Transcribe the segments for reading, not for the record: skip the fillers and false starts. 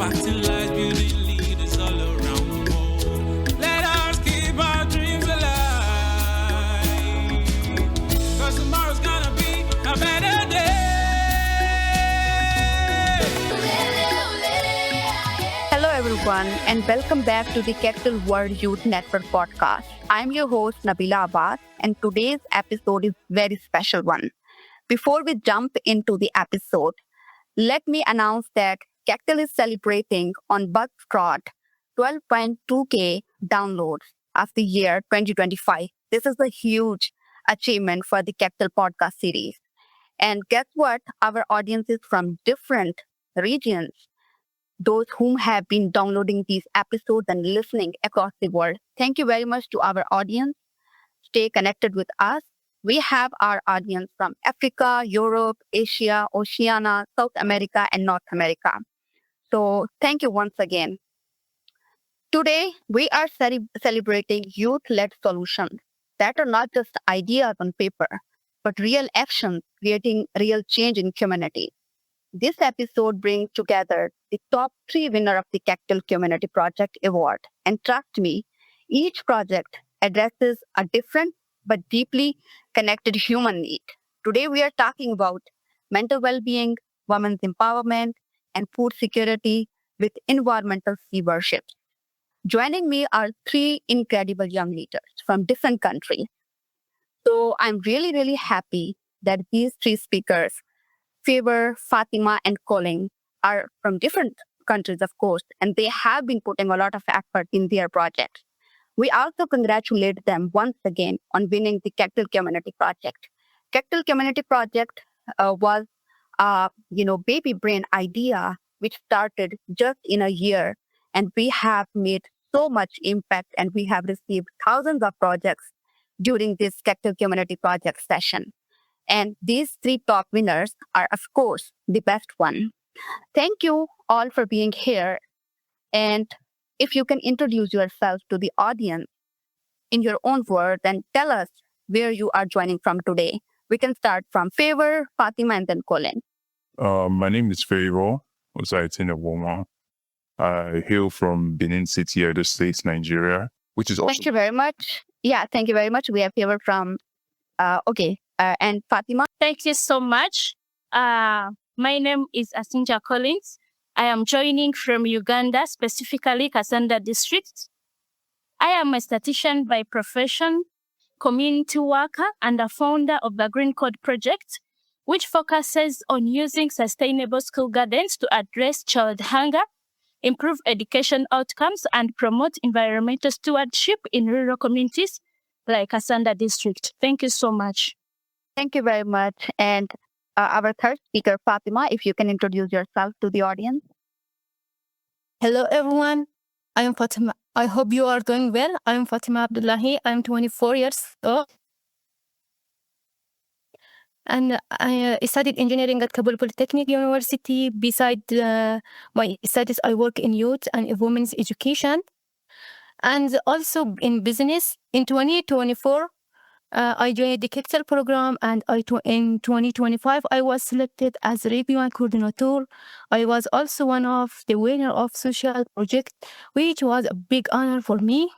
impacting lives, building leaders all around the world. Let us keep our dreams alive, 'cause tomorrow's gonna be a better day. Hello, everyone, and welcome back to the Kectil World Youth Network podcast. I'm your host, Nabila Abbas, and today's episode is a very special one. Before we jump into the episode, let me announce that Kectil is celebrating on Buzzsprout 12.2K downloads of the year 2025. This is a huge achievement for the Kectil podcast series. And guess what? Our audience is from different regions, those whom have been downloading these episodes and listening across the world. Thank you very much to our audience. Stay connected with us. We have our audience from Africa, Europe, Asia, Oceania, South America, and North America. So thank you once again. Today, we are celebrating youth-led solutions that are not just ideas on paper, but real actions creating real change in community. This episode brings together the top 3 winners of the Kectil Community Project Award. And trust me, each project addresses a different but deeply connected human need. Today, we are talking about mental well-being, women's empowerment, and food security with environmental stewardship. Joining me are 3 incredible young leaders from different countries. So I'm really, really happy that these 3 speakers, Favour, Fatima, and Collin, are from different countries, of course, and they have been putting a lot of effort in their projects. We also congratulate them once again on winning the Kectil Community Project. Kectil Community Project was a baby brain idea which started just in a year, and we have made so much impact, and we have received thousands of projects during this Kectil Community Project session. And these 3 top winners are, of course, the best one. Thank you all for being here. And if you can introduce yourself to the audience in your own words and tell us where you are joining from today. We can start from Favour, Fatima, and then Collin. My name is Favour, OSARETIN EVBUOMWAN. I hail from Benin City, Edo State, Nigeria, which is also... Thank you very much. Yeah, thank you very much. We have Favour from, and Fatima. Thank you so much. My name is ASINGYA Collins. I am joining from Uganda, specifically Kasanda district. I am a statistician by profession, community worker, and a founder of the Green Code Project, which focuses on using sustainable school gardens to address child hunger, improve education outcomes, and promote environmental stewardship in rural communities like Kasanda district. Thank you so much. Thank you very much. And our third speaker, Fatima, if you can introduce yourself to the audience. Hello, everyone. I am Fatima. I hope you are doing well. I am Fatima Abdullahi. I am 24 years old. And I studied engineering at Kabul Polytechnic University. Beside my studies, I work in youth and women's education and also in business. In 2024, I joined the Kectil program, and in 2025, I was selected as EVBUOMWAN coordinator. I was also one of the winners of social project, which was a big honor for me.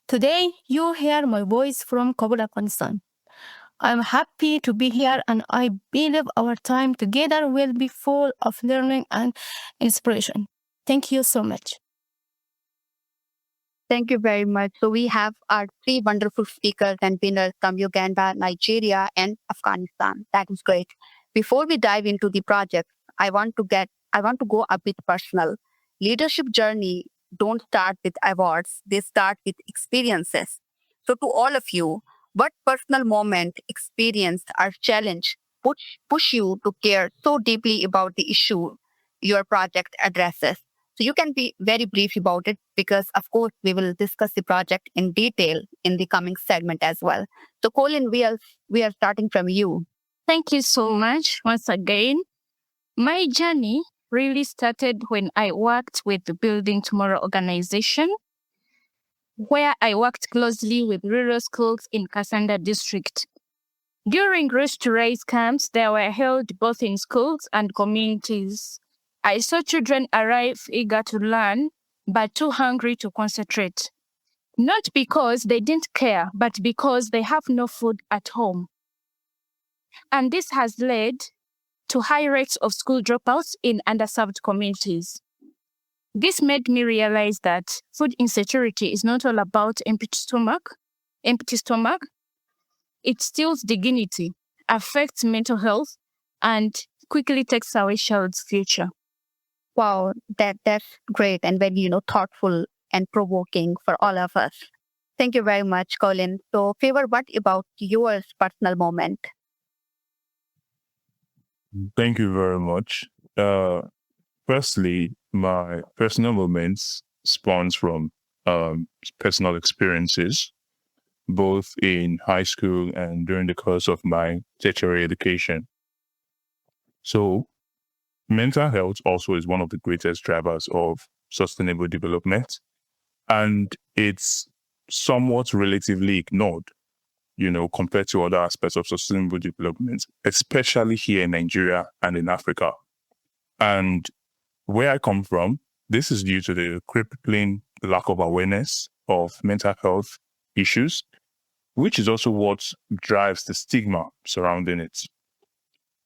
Today, you hear my voice from Kabul, Afghanistan. I'm happy to be here, and I believe our time together will be full of learning and inspiration. Thank you so much. Thank you very much. So we have our 3 wonderful speakers and winners from Uganda, Nigeria, and Afghanistan. That is great. Before we dive into the project, I want to go a bit personal. Leadership journey don't start with awards. They start with experiences. So to all of you, what personal moment, experience, or challenge push you to care so deeply about the issue your project addresses? So you can be very brief about it because, of course, we will discuss the project in detail in the coming segment as well. So, Collin, we are starting from you. Thank you so much once again. My journey really started when I worked with the Building Tomorrow organization, where I worked closely with rural schools in Kasanda district. During Race to Rise camps, they were held both in schools and communities. I saw children arrive eager to learn, but too hungry to concentrate. Not because they didn't care, but because they have no food at home. And this has led to high rates of school dropouts in underserved communities. This made me realize that food insecurity is not all about empty stomach. It steals dignity, affects mental health, and quickly takes away child's future. Wow, that's great and very, thoughtful and provoking for all of us. Thank you very much, Colin. So, Favor, what about your personal moment? Thank you very much. Firstly, my personal moments spawns from personal experiences, both in high school and during the course of my tertiary education. So, mental health also is one of the greatest drivers of sustainable development, and it's somewhat relatively ignored, compared to other aspects of sustainable development, especially here in Nigeria and in Africa. And where I come from, this is due to the crippling lack of awareness of mental health issues, which is also what drives the stigma surrounding it.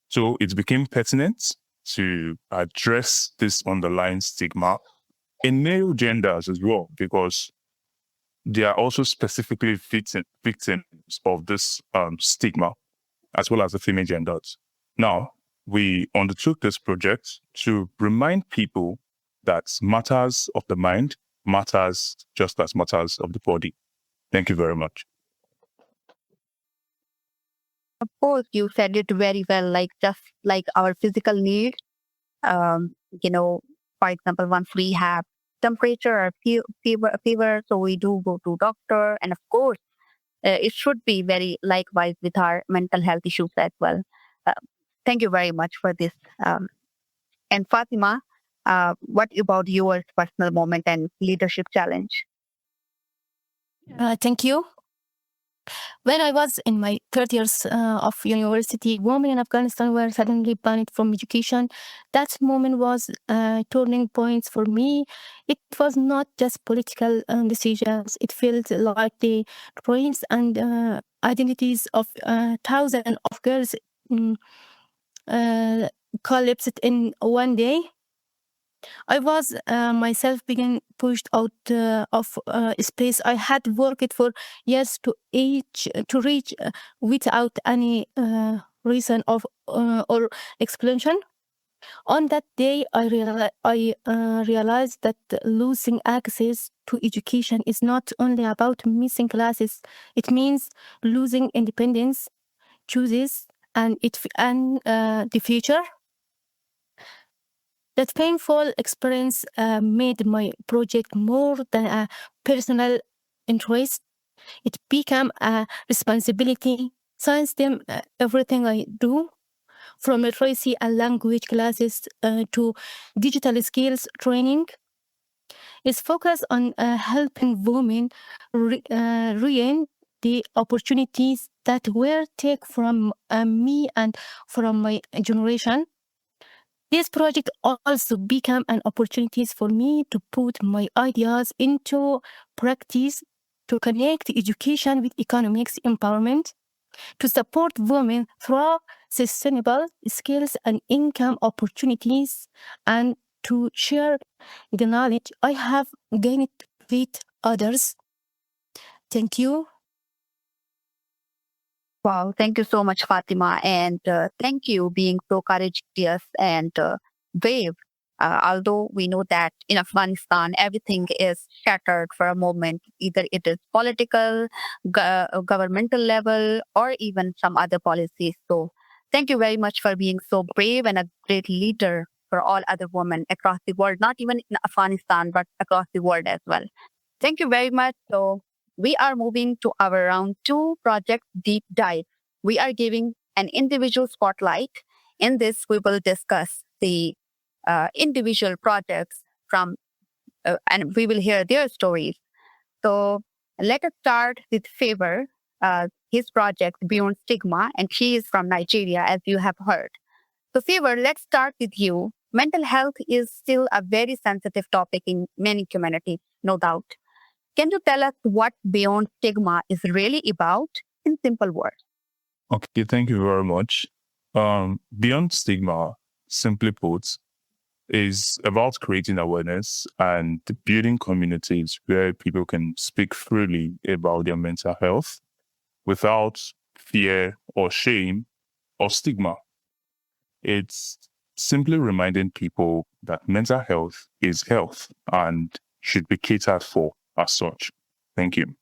So it became pertinent to address this underlying stigma in male genders as well, because they are also specifically victims of this stigma, as well as the female genders. Now, we undertook this project to remind people that matters of the mind matters just as matters of the body. Thank you very much. Of course, you said it very well, like just like our physical need. For example, once we have temperature or fever, so we do go to doctor, and of course, it should be very likewise with our mental health issues as well. Uh, Thank you very much for this. And Fatima, what about your personal moment and leadership challenge? Thank you. When I was in my third years of university, women in Afghanistan were suddenly banned from education. That moment was a turning point for me. It was not just political decisions. It felt like the dreams and identities of thousands of girls collapsed in one day. I was myself being pushed out of space I had worked for years to reach without any reason of or explanation. On that day, I realized that losing access to education is not only about missing classes. It means losing independence, choices, and the future. That painful experience made my project more than a personal interest. It became a responsibility. Science them everything I do, from literacy and language classes to digital skills training, is focused on helping women regain the opportunities that were taken from me and from my generation. This project also became an opportunity for me to put my ideas into practice, to connect education with economics empowerment, to support women through sustainable skills and income opportunities, and to share the knowledge I have gained with others. Thank you. Wow, thank you so much, Fatima, and thank you being so courageous and brave. Although we know that in Afghanistan everything is shattered for a moment, either it is political, governmental level, or even some other policies. So, thank you very much for being so brave and a great leader for all other women across the world, not even in Afghanistan, but across the world as well. Thank you very much. So, we are moving to our round two project deep dive. We are giving an individual spotlight. In this, we will discuss the individual projects and we will hear their stories. So let us start with Favour, his project Beyond Stigma, and she is from Nigeria, as you have heard. So Favour, let's start with you. Mental health is still a very sensitive topic in many communities, no doubt. Can you tell us what Beyond Stigma is really about in simple words? Okay, thank you very much. Beyond Stigma, simply put, is about creating awareness and building communities where people can speak freely about their mental health without fear or shame or stigma. It's simply reminding people that mental health is health and should be catered for as such. Thank you.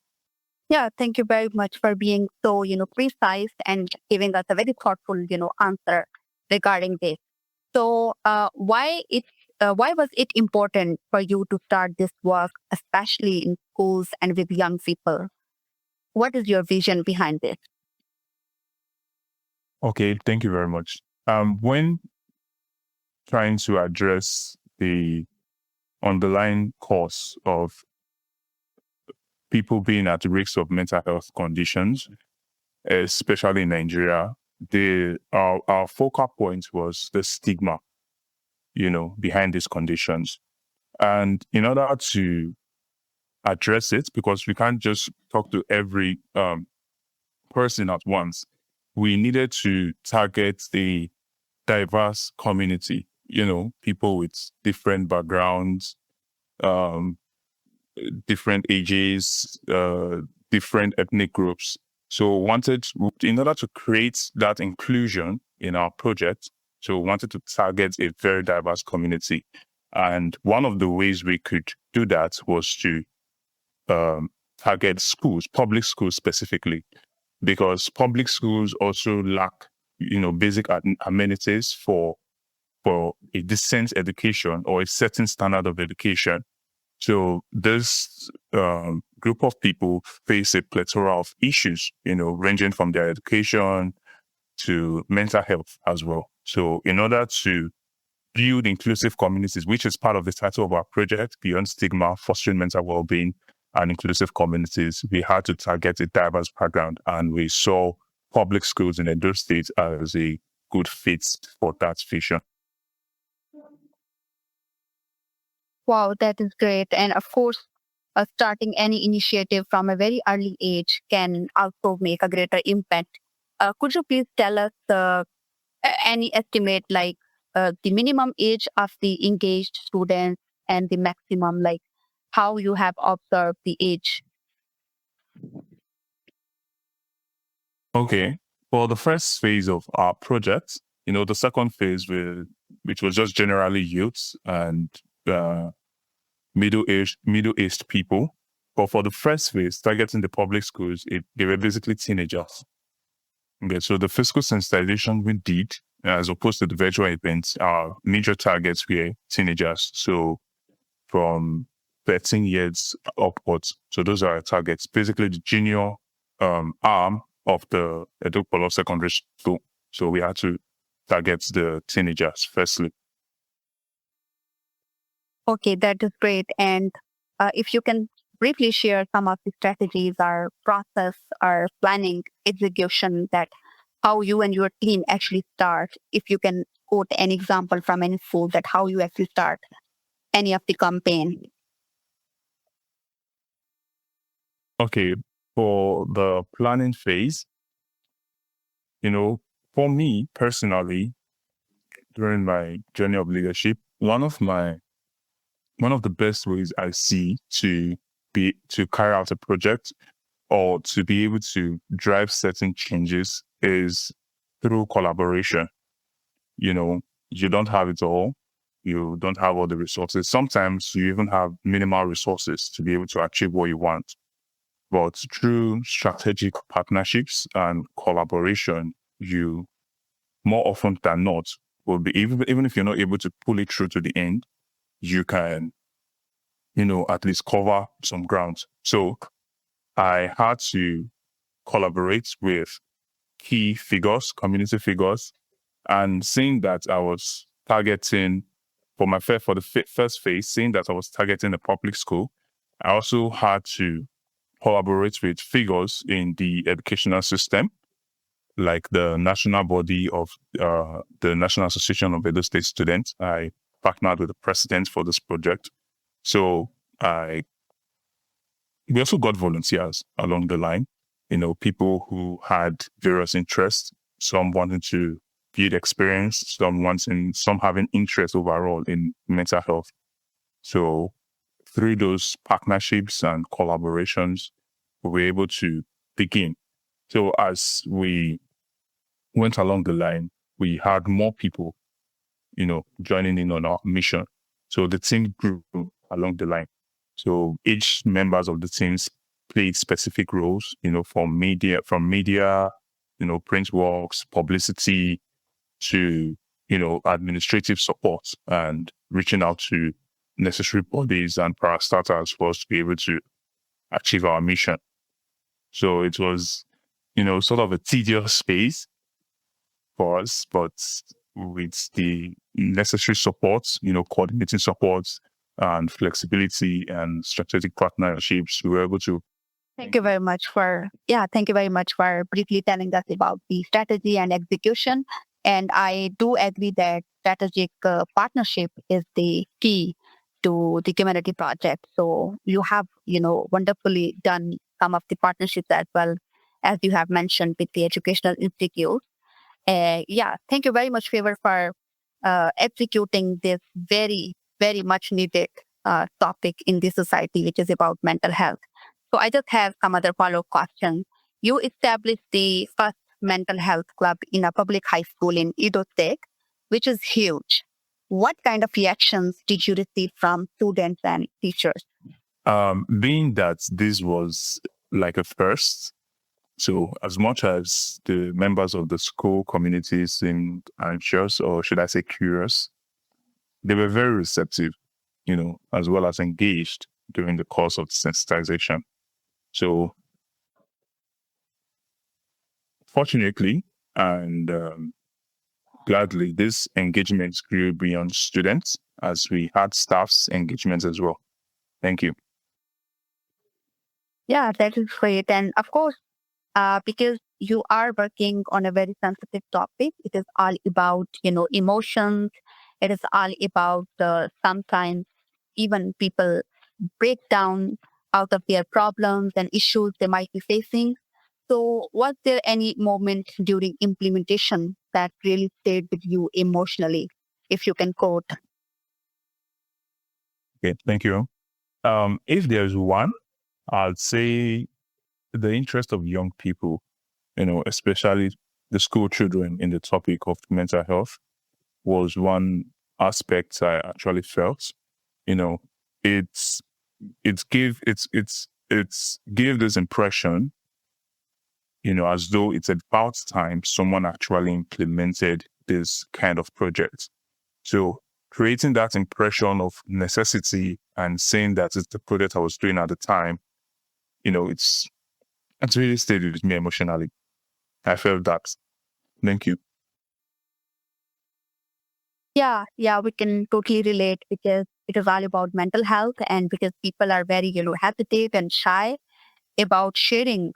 Yeah, thank you very much for being so, precise and giving us a very thoughtful, answer regarding this. So, why was it important for you to start this work, especially in schools and with young people? What is your vision behind this? Okay, thank you very much. When trying to address the underlying cause of people being at risk of mental health conditions, especially in Nigeria, our focal point was the stigma, behind these conditions. And in order to address it, because we can't just talk to every person at once, we needed to target the diverse community, people with different backgrounds, different ages, different ethnic groups. So in order to create that inclusion in our project, so we wanted to target a very diverse community. And one of the ways we could do that was to target schools, public schools specifically, because public schools also lack, basic amenities for a decent education or a certain standard of education. So this group of people face a plethora of issues, ranging from their education to mental health as well. So in order to build inclusive communities, which is part of the title of our project, Beyond Stigma, Fostering Mental Wellbeing and Inclusive Communities, we had to target a diverse background, and we saw public schools in Edo State as a good fit for that vision. Wow, that is great. And of course, starting any initiative from a very early age can also make a greater impact. Could you please tell us any estimate, like the minimum age of the engaged students and the maximum, like how you have observed the age? Okay. For the first phase of our project, the second phase, which was just generally youths and middle-aged people. But for the first phase, targeting the public schools, they were basically teenagers. Okay, so the physical sensitization we did, as opposed to the virtual events, our major targets were teenagers. So from 13 years upwards. So those are our targets. Basically, the junior arm of the Edo Secondary School. So we had to target the teenagers firstly. Okay, that is great. And if you can briefly share some of the strategies or process or planning execution, that how you and your team actually start, if you can quote an example from any school, that how you actually start any of the campaign. Okay, for the planning phase, for me personally, during my journey of leadership, one of the best ways I see to carry out a project or to be able to drive certain changes is through collaboration. You don't have it all. You don't have all the resources. Sometimes you even have minimal resources to be able to achieve what you want. But through strategic partnerships and collaboration, you more often than not will be, even if you're not able to pull it through to the end, you can, at least cover some ground. So I had to collaborate with key figures, community figures, and seeing that I was targeting for the first phase, seeing that I was targeting a public school, I also had to collaborate with figures in the educational system like the national body of the National Association of Edo State Students. I partnered with the president for this project. So we also got volunteers along the line, people who had various interests, some wanting to build experience, some having interest overall in mental health. So through those partnerships and collaborations, we were able to begin. So as we went along the line, we had more people, joining in on our mission. So the team grew along the line. So each members of the teams played specific roles, from media, print works, publicity, to, administrative support and reaching out to necessary bodies and parastatals for us to be able to achieve our mission. So it was, sort of a tedious space for us, but with the necessary support, coordinating support and flexibility and strategic partnerships, we were able to. Thank you very much for briefly telling us about the strategy and execution. And I do agree that strategic partnership is the key to the community project. So you have, wonderfully done some of the partnerships as well, as you have mentioned with the educational institutes. Thank you very much, Favour, for executing this very, very much needed topic in this society, which is about mental health. So I just have some other follow-up questions. You established the first mental health club in a public high school in Edo State, which is huge. What kind of reactions did you receive from students and teachers? Being that this was like a first, so as much as the members of the school community seemed anxious, or should I say curious, they were very receptive, as well as engaged during the course of the sensitization. So fortunately and gladly, this engagement grew beyond students as we had staff's engagement as well. Thank you. Yeah, that is great. And of course, because you are working on a very sensitive topic, it is all about, emotions. It is all about sometimes even people break down out of their problems and issues they might be facing. So was there any moment during implementation that really stayed with you emotionally, if you can quote? Okay, thank you. If there's one, I'd say the interest of young people, especially the school children in the topic of mental health was one aspect I actually felt. It's gave this impression, as though it's about time someone actually implemented this kind of project. So creating that impression of necessity and saying that it's the project I was doing at the time, it's really stayed with me emotionally. I felt that. Thank you. Yeah, we can totally relate because it is all about mental health and because people are very, hesitant and shy about sharing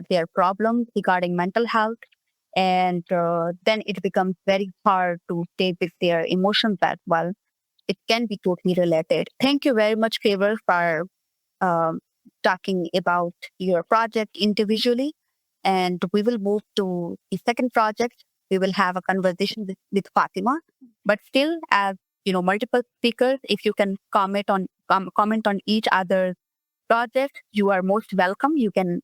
their problems regarding mental health. And then it becomes very hard to stay with their emotions as well. It can be totally related. Thank you very much, Favour, for talking about your project individually. And we will move to the second project. We will have a conversation with Fatima. But still, as multiple speakers, if you can comment on each other's project, you are most welcome. You can,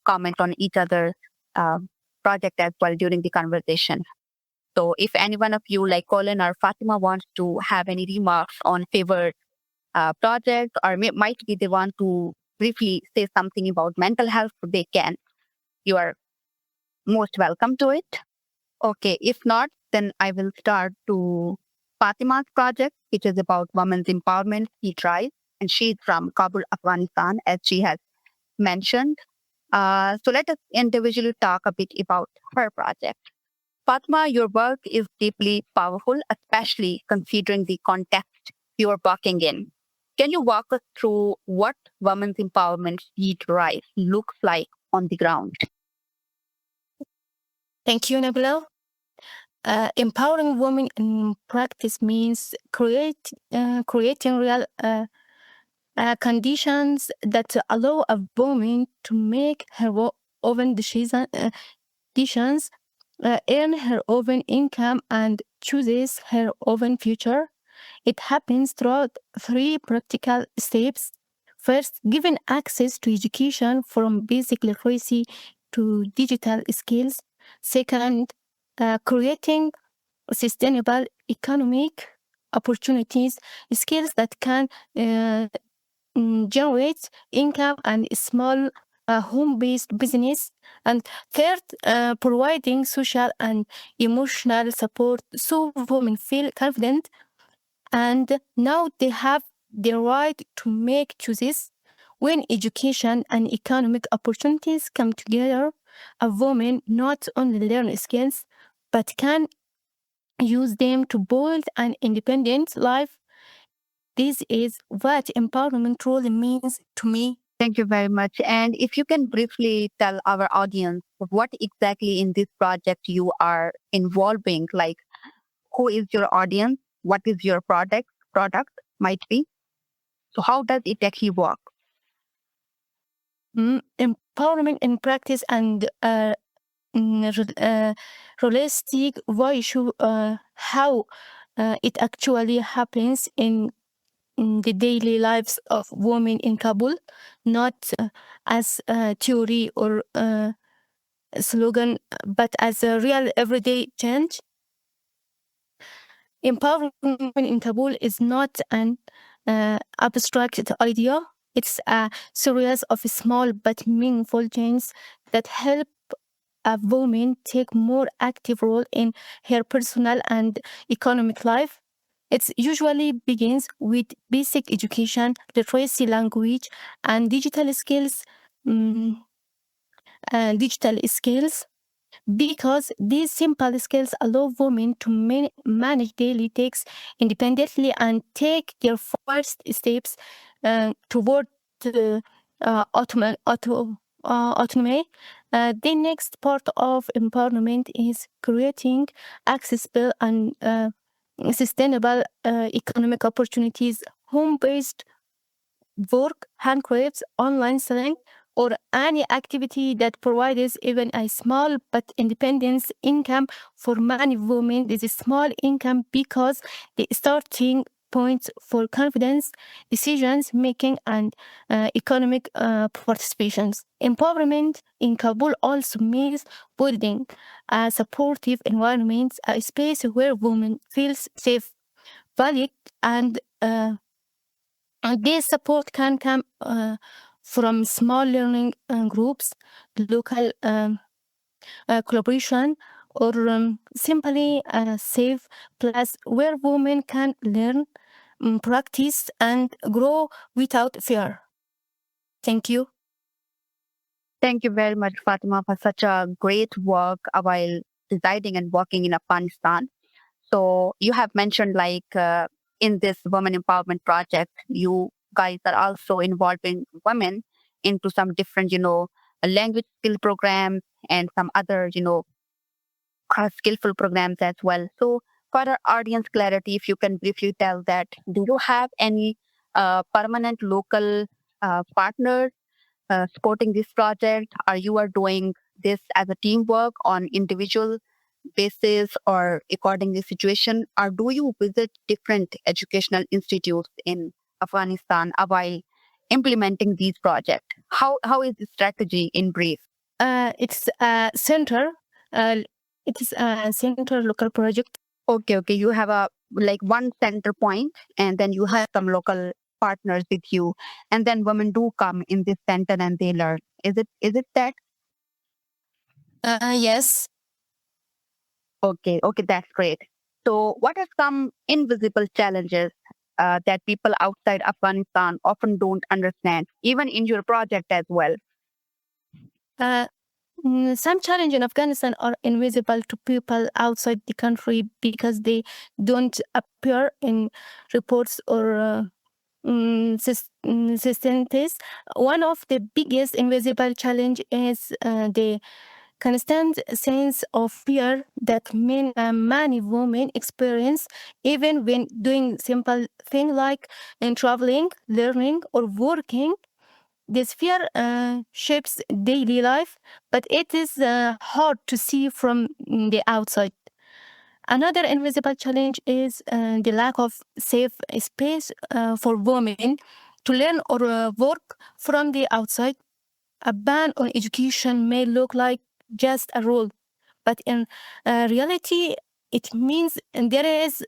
comment on each other's project as well during the conversation. So if any one of you, like Collin or Fatima, wants to have any remarks on Favour project, or might be they want to briefly say something about mental health, they can. You are most welcome to it. Okay, if not, then I will start to Fatima's project, which is about women's empowerment. She tries, and she's from Kabul, Afghanistan, as she has mentioned. So let us individually talk a bit about her project. Fatima, your work is deeply powerful, especially considering the context you are working in. Can you walk us through what women's empowerment she drives looks like on the ground? Thank you, Nabila. Empowering women in practice means creating real conditions that allow a woman to make her own decisions, earn her own income, and chooses her own future. It happens throughout three practical steps. First, giving access to education from basic literacy to digital skills. Second, creating sustainable economic opportunities, skills that can generate income and small home-based business. And third, providing social and emotional support so women feel confident and now they have the right to make choices. When education and economic opportunities come together, a woman not only learn skills but can use them to build an independent life. This is what empowerment truly means to me. Thank you very much. And if you can briefly tell our audience what exactly in this project you are involving, like who is your audience, what is your product might be. So how does it actually work? Empowerment in practice and realistic issue how it actually happens in the daily lives of women in Kabul, not as a theory or slogan, but as a real everyday change. Empowering women in Kabul is not an abstract idea. It's a series of small but meaningful changes that help a woman take more active role in her personal and economic life. It usually begins with basic education, literacy, language, and mm, digital skills, because these simple skills allow women to manage daily tasks independently and take their first steps toward autonomy. The next part of empowerment is creating accessible and sustainable economic opportunities, home-based work, handcrafts, online selling, or any activity that provides even a small but independent income. For many women, this is small income because the starting points for confidence, decisions making, and economic participations. Empowerment in Kabul also means building a supportive environment, a space where women feel safe, valued, and this support can come from small learning groups, local collaboration, or simply a safe place where women can learn, practice, and grow without fear. Thank you. Thank you very much, Fatima, for such a great work while residing and working in Afghanistan. So you have mentioned like in this women empowerment project, you guys are also involving women into some different, language skill programs and some other, skillful programs as well. So for our audience clarity, if you can briefly tell that, do you have any permanent local partners supporting this project? Are you doing this as a teamwork on individual basis or according the situation, or do you visit different educational institutes in Afghanistan while implementing these projects? How is the strategy in brief? It's a center. It is a center local project. Okay, you have a like one center point, and then you have some local partners with you, and then women do come in this center and they learn. Is it that? Yes. Okay, that's great. So, what are some invisible challenges that people outside Afghanistan often don't understand, even in your project as well? Uh, some challenges in Afghanistan are invisible to people outside the country because they don't appear in reports or systems. One of the biggest invisible challenge is the constant sense of fear that many women experience even when doing simple things like in traveling, learning, or working. This fear shapes daily life, but it is hard to see from the outside. Another invisible challenge is the lack of safe space for women to learn or work from the outside. A ban on education may look like just a rule, but in reality, it means there is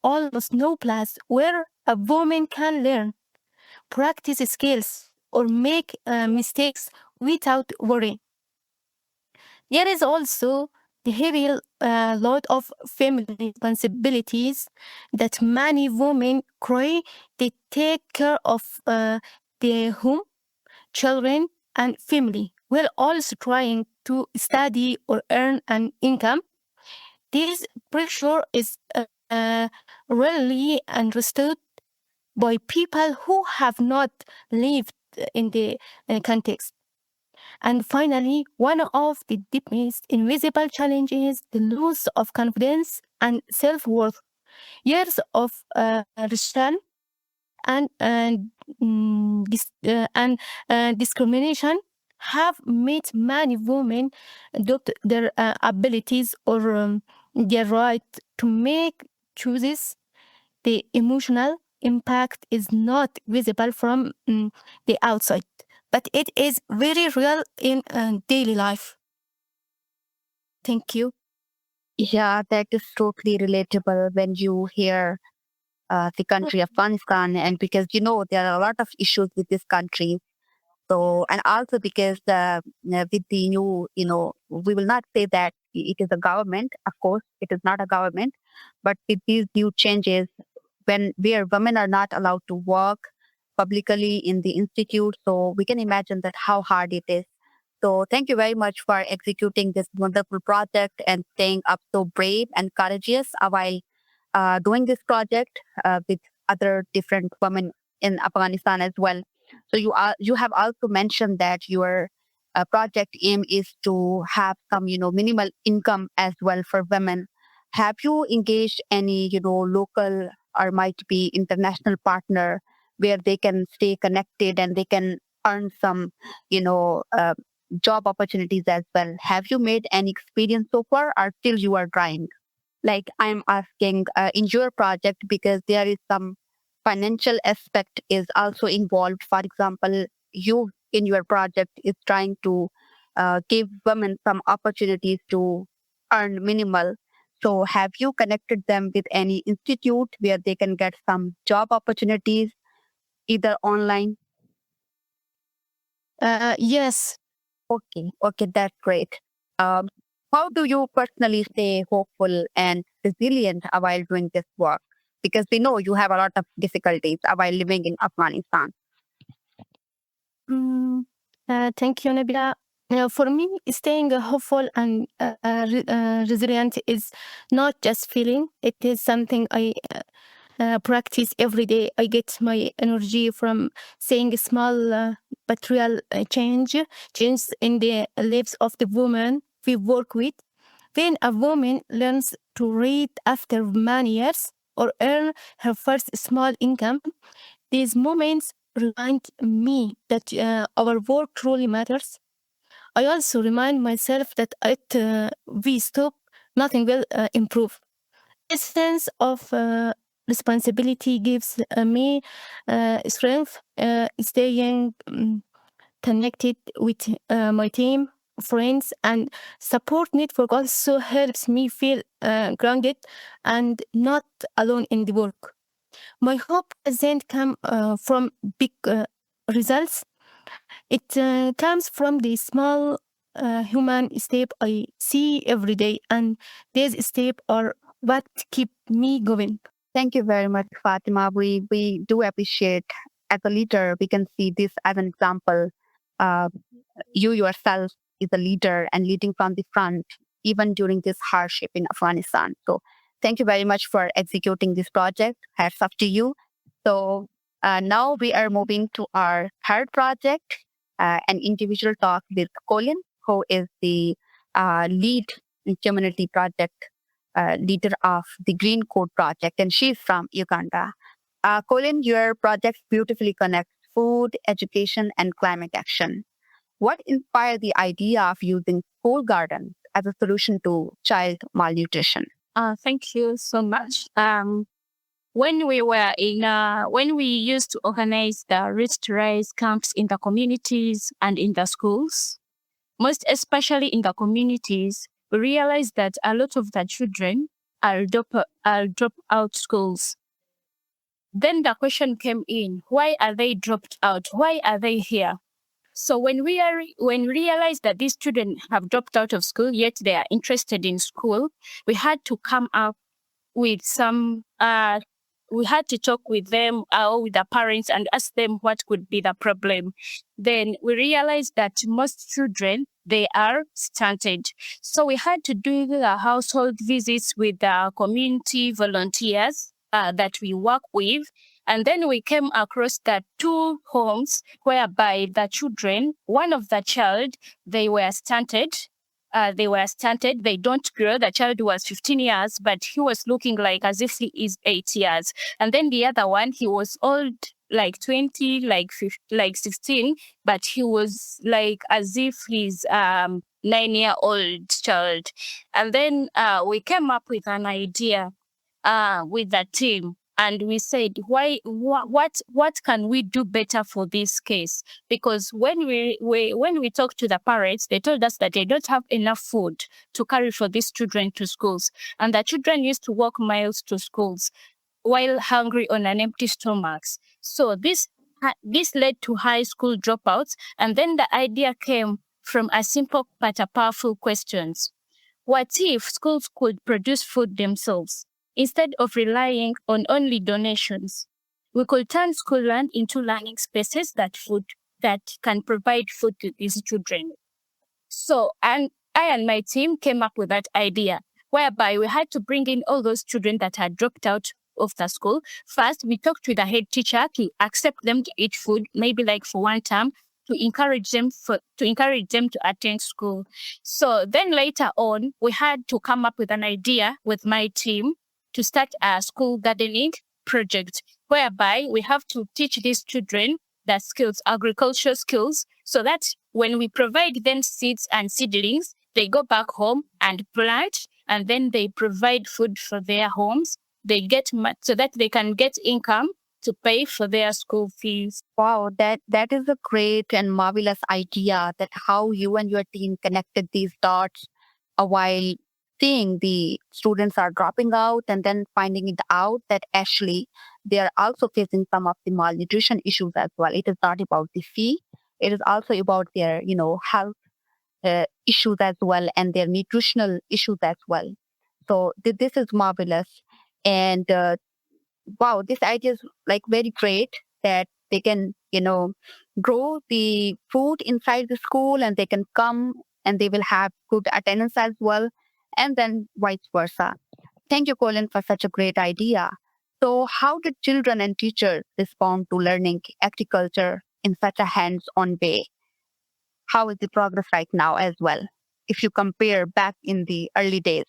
almost no place where a woman can learn, practice skills, or make mistakes without worry. There is also the heavy load of family responsibilities that many women carry. They take care of their home, children, and family, while also trying to study or earn an income. This pressure is rarely understood by people who have not lived in the context. And finally, one of the deepest invisible challenges is the loss of confidence and self-worth. Years of restraint and discrimination have made many women doubt their abilities or their right to make choices. The emotional impact is not visible from the outside, but it is very real in daily life. Thank you. Yeah, that is totally relatable when you hear the country Afghanistan, and because there are a lot of issues with this country. So, and also because with the new, we will not say that it is a government. Of course, it is not a government, but with these new changes, where women are not allowed to work publicly in the institute, so we can imagine that how hard it is. So, thank you very much for executing this wonderful project and staying up so brave and courageous while doing this project with other different women in Afghanistan as well. So you have also mentioned that your project aim is to have some minimal income as well for women. Have you engaged any local or might be international partner where they can stay connected and they can earn some job opportunities as well? Have you made any experience so far, or still you are trying? Like I'm asking in your project because there is some financial aspect is also involved. For example, you in your project is trying to give women some opportunities to earn minimal. So have you connected them with any institute where they can get some job opportunities either online? Yes. Okay, okay, that's great. Um, how do you personally stay hopeful and resilient while doing this work? Because we know you have a lot of difficulties while living in Afghanistan. Mm, thank you, Nabila. For me, staying hopeful and resilient is not just feeling, it is something I practice every day. I get my energy from seeing small but real change in the lives of the women we work with. When a woman learns to read after many years or earn her first small income, these moments remind me that our work truly matters. I also remind myself that if we stop, nothing will improve. This sense of responsibility gives me strength, staying connected with my team, friends, and support network also helps me feel grounded and not alone in the work. My hope doesn't come from big results. It comes from the small human step I see every day, and these steps are what keep me going. Thank you very much, Fatima. We do appreciate as a leader, we can see this as an example. Uh, you yourself is a leader and leading from the front, even during this hardship in Afghanistan. So thank you very much for executing this project. Hats off to you. So now we are moving to our third project, an individual talk with Collin, who is the lead in community project, leader of the Green Code Project, and she's from Uganda. Collin, your project beautifully connects food, education, and climate action. What inspired the idea of using school gardens as a solution to child malnutrition? Thank you so much. When we used to organize the Rich to Rise camps in the communities and in the schools, most especially in the communities, we realized that a lot of the children are drop out schools. Then the question came in: why are they dropped out? Why are they here? So when we realized that these children have dropped out of school, yet they are interested in school, we had to come up with some. We had to talk with them or with the parents and ask them what could be the problem. Then we realized that most children, they are stunted. So we had to do the household visits with the community volunteers that we work with. And then we came across the 2 homes whereby the children, one of the child, they were stunted. They don't grow. The child was 15 years, but he was looking like as if he is 8 years. And then the other one, he was old, like 20, like 16, but he was like as if he's 9-year-old child. And then we came up with an idea with the team. And we said, what can we do better for this case? Because when we talked to the parents, they told us that they don't have enough food to carry for these children to schools. And the children used to walk miles to schools while hungry on an empty stomachs. So this led to high school dropouts. And then the idea came from a simple but a powerful questions. What if schools could produce food themselves? Instead of relying on only donations, we could turn school land into learning spaces that can provide food to these children. So, and I and my team came up with that idea, whereby we had to bring in all those children that had dropped out of the school. First, we talked to the head teacher to accept them to eat food, maybe like for one term, to encourage them to attend school. So then later on, we had to come up with an idea with my team to start a school gardening project, whereby we have to teach these children the skills, agricultural skills, so that when we provide them seeds and seedlings, they go back home and plant, and then they provide food for their homes. They get so that they can get income to pay for their school fees. Wow, that is a great and marvelous idea, that how you and your team connected these dots while seeing the students are dropping out and then finding it out that actually they are also facing some of the malnutrition issues as well. It is not about the fee. It is also about their, health issues as well and their nutritional issues as well. So this is marvelous. And wow, this idea is like very great that they can, grow the food inside the school and they can come and they will have good attendance as well. And then vice versa. Thank you, Collin, for such a great idea. So how did children and teachers respond to learning agriculture in such a hands-on way? How is the progress right now as well, if you compare back in the early days?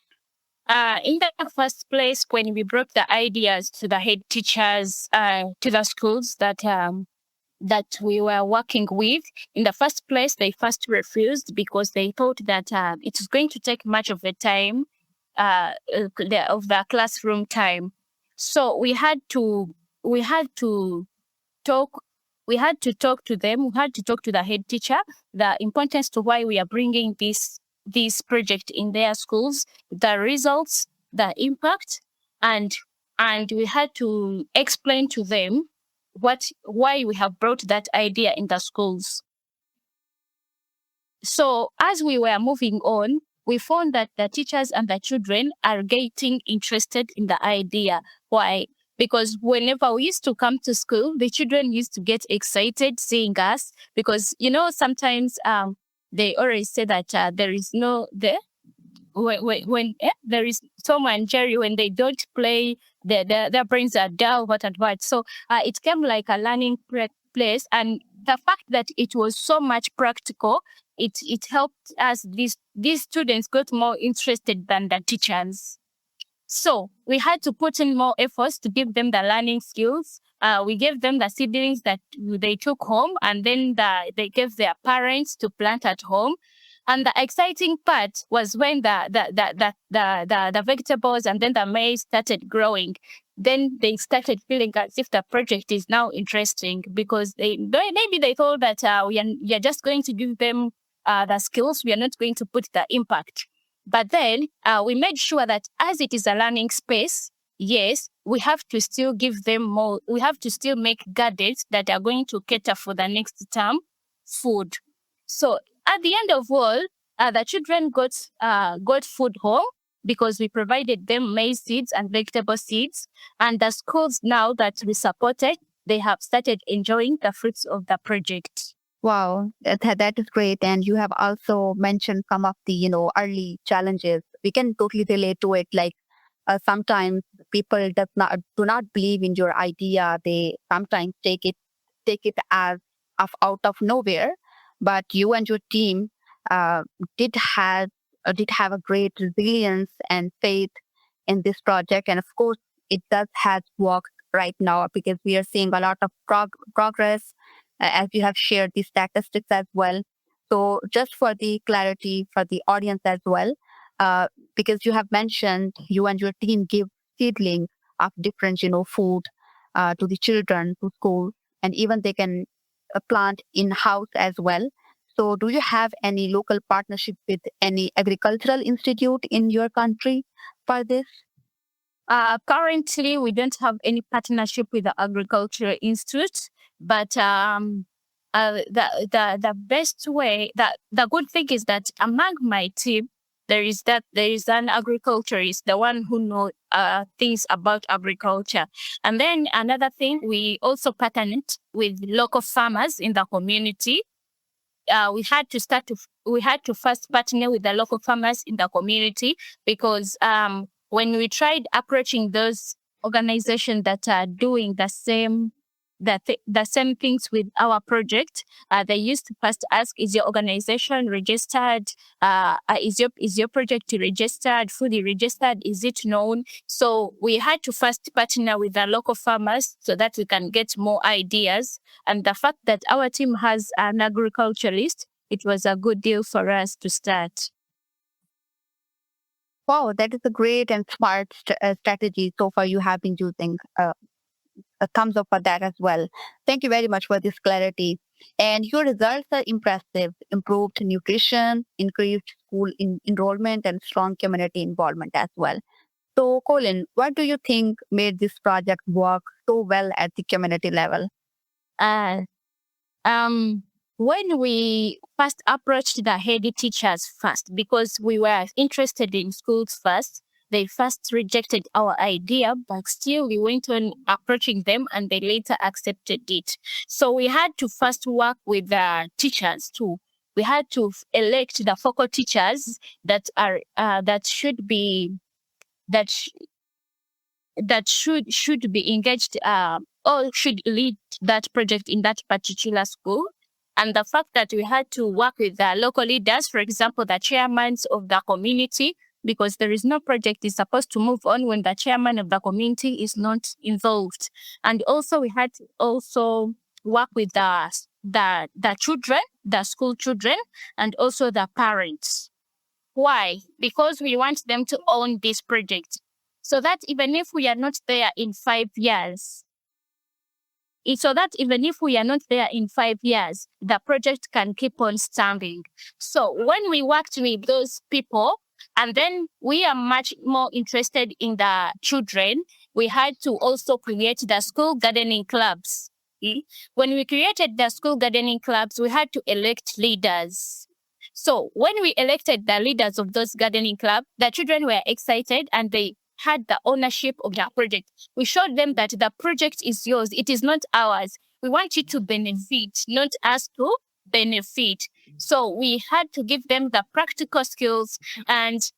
In the first place, when we brought the ideas to the head teachers, to the schools that we were working with, in the first place, they first refused because they thought that it was going to take much of the time, of the classroom time. So we had to talk to them. We had to talk to the head teacher, the importance to why we are bringing this project in their schools, the results, the impact, and we had to explain to them why we have brought that idea in the schools. So as we were moving on, we found that the teachers and the children are getting interested in the idea. Why? Because whenever we used to come to school, the children used to get excited seeing us because, sometimes they always say that there is when there is Tom and Jerry, when they don't play, their brains are dull, what and what. So it came like a learning place. And the fact that it was so much practical, it helped us, these students got more interested than the teachers. So we had to put in more efforts to give them the learning skills. We gave them the seedlings that they took home, and then they gave their parents to plant at home. And the exciting part was when the vegetables and then the maize started growing. Then they started feeling as if the project is now interesting, because maybe they thought that we are just going to give them the skills. We are not going to put the impact. But then we made sure that as it is a learning space, yes, we have to still give them more. We have to still make gardens that are going to cater for the next term food. So at the end of all, the children got food home because we provided them maize seeds and vegetable seeds. And the schools now that we supported, they have started enjoying the fruits of the project. Wow, that is great. And you have also mentioned some of the, early challenges. We can totally relate to it. Like sometimes people do not believe in your idea. They sometimes take it as out of nowhere. But you and your team did have a great resilience and faith in this project. And of course, it has worked right now, because we are seeing a lot of progress, as you have shared the statistics as well. So just for the clarity for the audience as well, because you have mentioned you and your team give seedlings of different, food to the children to school, and even they can plant in-house as well. So do you have any local partnership with any agricultural institute in your country for this? Currently, we don't have partnership with the Agricultural Institute, but the best way, the good thing is that among my team, there is an agriculturist, the one who knows things about agriculture. And then another thing, we also partnered with local farmers in the community. We had to first partner with the local farmers in the community, because when we tried approaching those organizations that are doing the same things with our project, they used to first ask, is your organization registered? Is your project registered, fully registered? Is it known? So we had to first partner with the local farmers so that we can get more ideas. And the fact that our team has an agriculturalist, it was a good deal for us to start. Wow, that is a great and smart strategy so far you have been using. A thumbs up for that as well. Thank you very much for this clarity. And your results are impressive. Improved nutrition, increased school enrollment, and strong community involvement as well. So, Collin, what do you think made this project work so well at the community level? Uh, when we first approached the head teachers first, because we were interested in schools first, they first rejected our idea, but still we went on approaching them, and they later accepted it. So we had to first work with the teachers too. We had to elect the focal teachers that are should be engaged or should lead that project in that particular school. And the fact that we had to work with the local leaders, for example, the chairmen of the community, because there is no project is supposed to move on when the chairman of the community is not involved. And also we had to also work with the children, the school children, and also the parents. Why? Because we want them to own this project, so that even if we are not there in 5 years, the project can keep on standing. So when we worked with those people, and then we are much more interested in the children, we had to also create the school gardening clubs. When we created the school gardening clubs, we had to elect leaders. So when we elected the leaders of those gardening clubs, the children were excited and they had the ownership of the project. We showed them that the project is yours. It is not ours. We want you to benefit, not us to benefit. So we had to give them the practical skills. And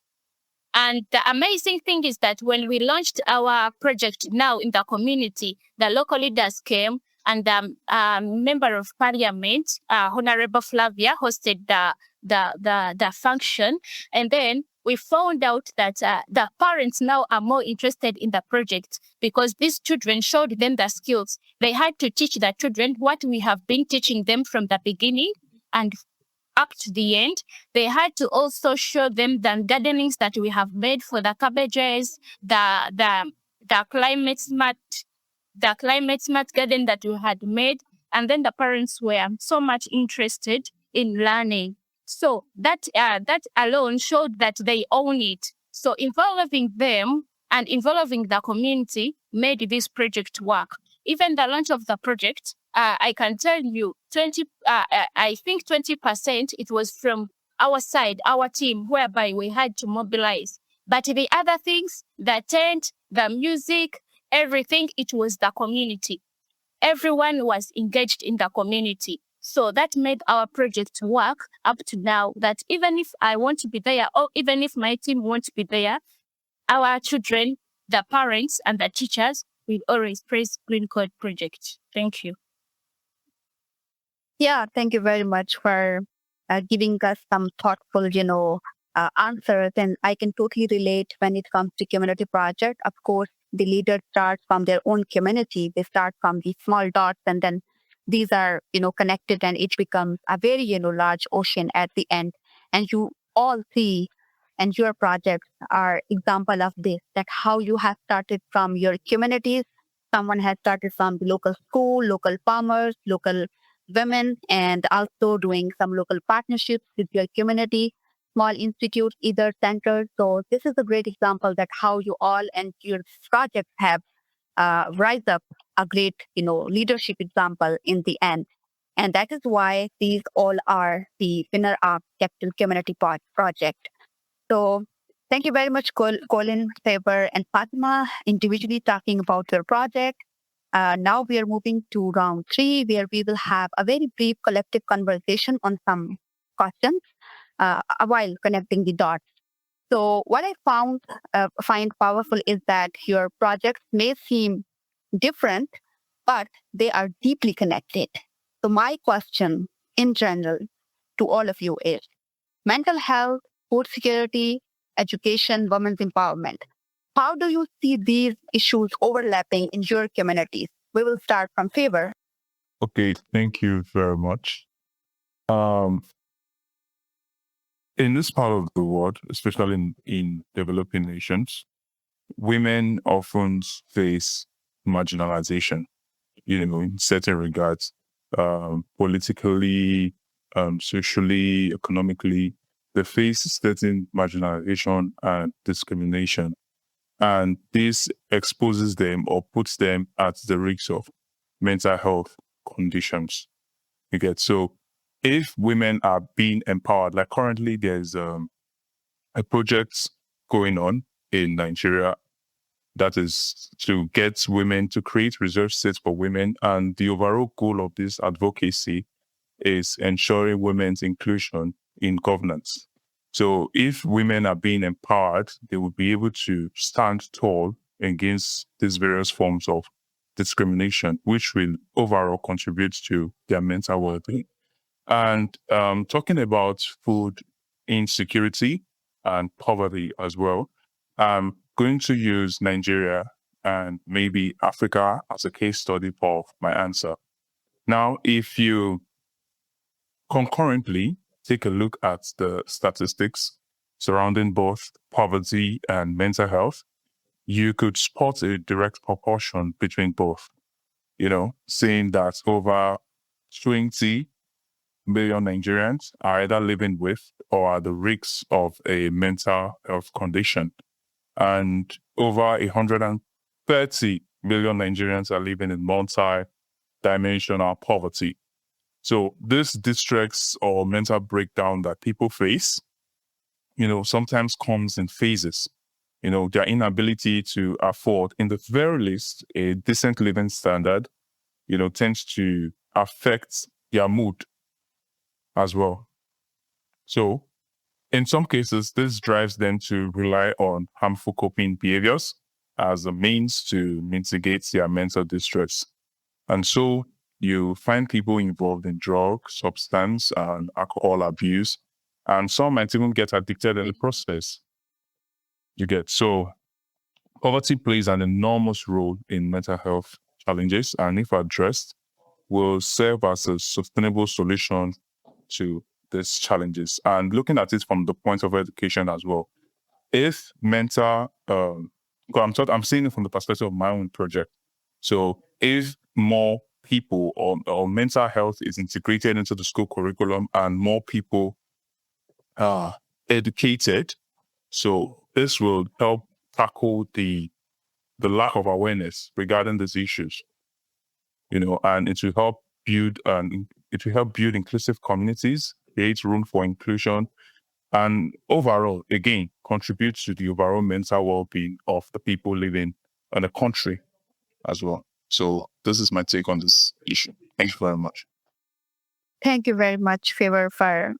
the amazing thing is that when we launched our project now in the community, the local leaders came and Member of Parliament, Honorable Flavia, hosted the function. And then we found out that the parents now are more interested in the project because these children showed them the skills. They had to teach the children what we have been teaching them from the beginning and up to the end. They had to also show them the gardenings that we have made for the cabbages, the climate smart garden that we had made. And then the parents were so much interested in learning. So that alone showed that they own it. So involving them and involving the community made this project work. Even the launch of the project, I can tell you, I think 20% it was from our side, our team, whereby we had to mobilize. But the other things, the tent, the music, everything, it was the community. Everyone was engaged in the community. So that made our project work up to now, that even if I want to be there or even if my team won't be there, our children, the parents and the teachers will always praise Green Code Project. Thank you. Yeah, thank you very much for giving us some thoughtful, answers. And I can totally relate when it comes to community project. Of course, the leaders start from their own community. They start from these small dots, and then these are, connected, and it becomes a very, large ocean at the end. And you all see, and your projects are example of this, that how you have started from your communities. Someone has started from the local school, local farmers, local women, and also doing some local partnerships with your community, small institutes, either centers. So this is a great example that how you all and your projects have rise up a great, leadership example in the end. And that is why these all are the winner of Kectil Community Project. So thank you very much, Collin, Favour, and Fatima, individually talking about your project. Now we are moving to round 3, where we will have a very brief collective conversation on some questions while connecting the dots. So what I find powerful is that your projects may seem different, but they are deeply connected. So my question in general to all of you is mental health, food security, education, women's empowerment. How do you see these issues overlapping in your communities? We will start from Favour. Okay, thank you very much. In this part of the world, especially in developing nations, women often face marginalization, in certain regards, politically, socially, economically. They face certain marginalization and discrimination. And this exposes them or puts them at the risk of mental health conditions. You get? So if women are being empowered, like currently there's a project going on in Nigeria that is to get women to create reserve seats for women. And the overall goal of this advocacy is ensuring women's inclusion in governance. So if women are being empowered, they will be able to stand tall against these various forms of discrimination, which will overall contribute to their mental well-being. And talking about food insecurity and poverty as well, I'm going to use Nigeria and maybe Africa as a case study for my answer. Now, if you concurrently take a look at the statistics surrounding both poverty and mental health, you could spot a direct proportion between both, saying that over 20 million Nigerians are either living with or at the risks of a mental health condition. And over 130 million Nigerians are living in multi-dimensional poverty. So this distress or mental breakdown that people face, sometimes comes in phases. Their inability to afford, in the very least, a decent living standard, tends to affect their mood as well. So in some cases, this drives them to rely on harmful coping behaviors as a means to mitigate their mental distress. And so you find people involved in drug, substance, and alcohol abuse, and some might even get addicted in the process. You get so poverty plays an enormous role in mental health challenges, and if addressed, will serve as a sustainable solution to these challenges. And looking at it from the point of education as well, if mental, I'm seeing it from the perspective of my own project. So if more people or mental health is integrated into the school curriculum and more people are educated, so this will help tackle the lack of awareness regarding these issues, and it will help build inclusive communities, create room for inclusion, and overall, again, contribute to the overall mental well-being of the people living in the country as well. So this is my take on this issue. Thank you very much. Thank you very much, Favour, for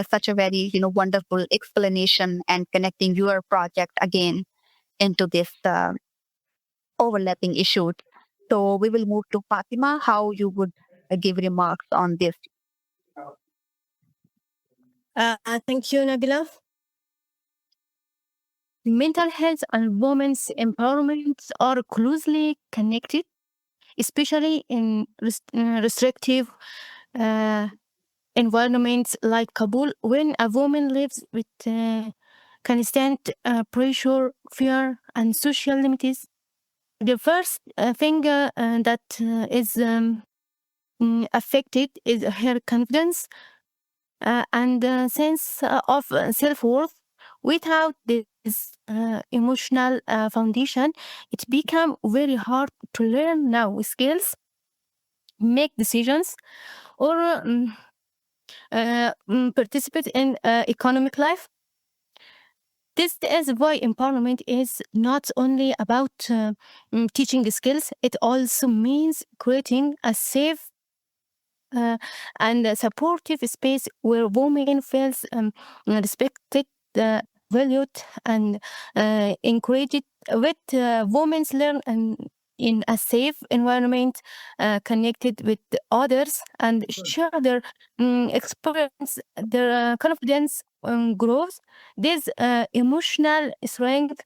such a very wonderful explanation and connecting your project again into this overlapping issues. So we will move to Fatima. How you would give remarks on this? Thank you, Nabila. Mental health and women's empowerment are closely connected, especially in restrictive environments like Kabul, when a woman lives with constant pressure, fear, and social limits. The first thing that is affected is her confidence and sense of self-worth. Without this emotional foundation, it becomes very hard to learn new skills, make decisions, or participate in economic life. This is why empowerment is not only about teaching skills, it also means creating a safe and a supportive space where women feel respected, valued, and encouraged. With women learn in a safe environment, connected with others, and share their experience, their confidence grows. This emotional strength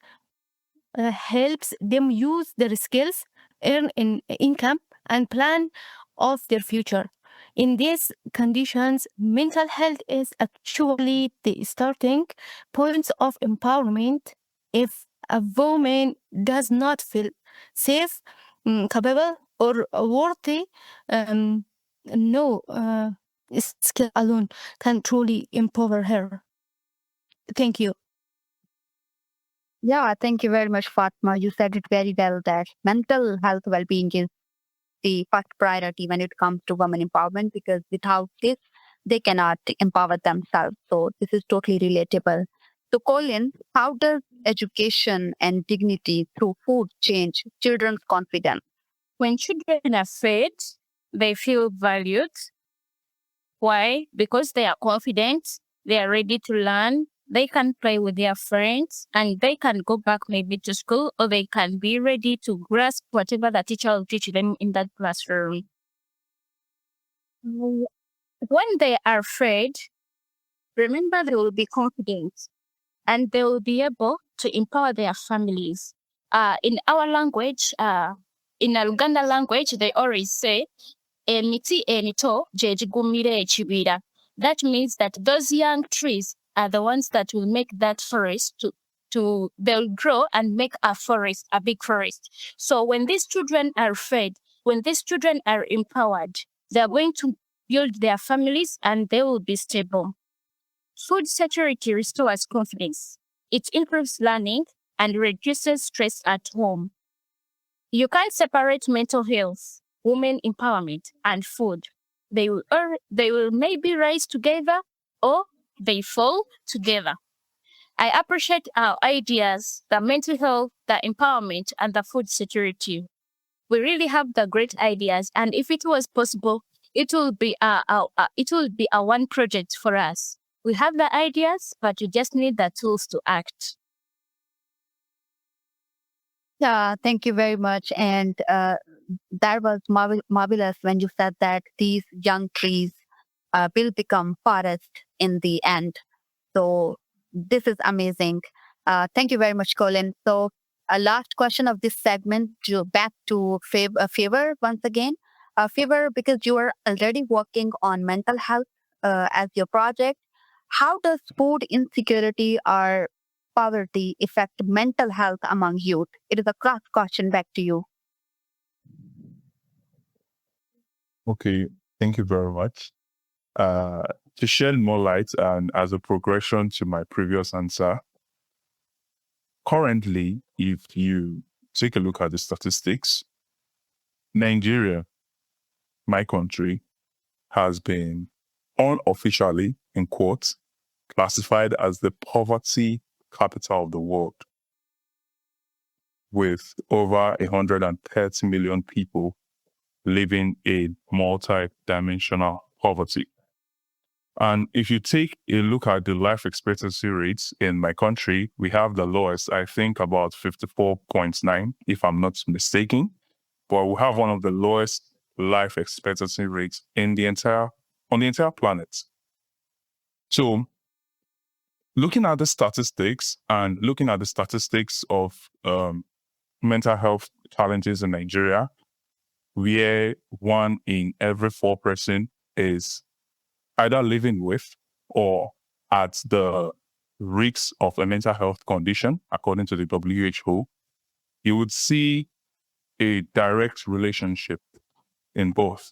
helps them use their skills, earn income, and plan of their future. In these conditions, mental health is actually the starting point of empowerment. If a woman does not feel safe, capable, or worthy, no skill alone can truly empower her. Thank you. Yeah, thank you very much, Fatma. You said it very well that mental health well-being is the first priority when it comes to women empowerment, because without this, they cannot empower themselves. So this is totally relatable. So Collin, how does education and dignity through food change children's confidence? When children are fed, they feel valued. Why? Because they are confident, they are ready to learn, they can play with their friends, and they can go back maybe to school, or they can be ready to grasp whatever the teacher will teach them in that classroom. When they are fed, remember they will be confident and they will be able to empower their families. In our language, in Uganda language, they always say, emiti emito gyegigumira ekibira. That means that those young trees are the ones that will make that forest they'll grow and make a forest, a big forest. So when these children are fed, when these children are empowered, they're going to build their families and they will be stable. Food security restores confidence. It improves learning and reduces stress at home. You can't separate mental health, women empowerment, and food. They will maybe rise together or they fall together. I appreciate our ideas, the mental health, the empowerment, and the food security. We really have the great ideas, and if it was possible, it will be a one project for us. We have the ideas, but you just need the tools to act. Yeah, thank you very much. And that was marvelous when you said that these young trees will become forest in the end. So this is amazing. Thank you very much, Colin. So a last question of this segment, back to Favor once again. Favor, because you are already working on mental health as your project, how does food insecurity or poverty affect mental health among youth? It is a cross question back to you. Okay, thank you very much. Uh, to shed more light and as a progression to my previous answer, currently, if you take a look at the statistics, Nigeria, my country, has been unofficially, in quotes, classified as the poverty capital of the world, with over 130 million people living in multi-dimensional poverty. And if you take a look at the life expectancy rates in my country, we have the lowest, I think about 54.9, if I'm not mistaken. But we have one of the lowest life expectancy rates on the entire planet. So looking at the statistics and looking at the statistics of mental health challenges in Nigeria, where 1 in every 4 person is either living with or at the risk of a mental health condition, according to the WHO, you would see a direct relationship in both.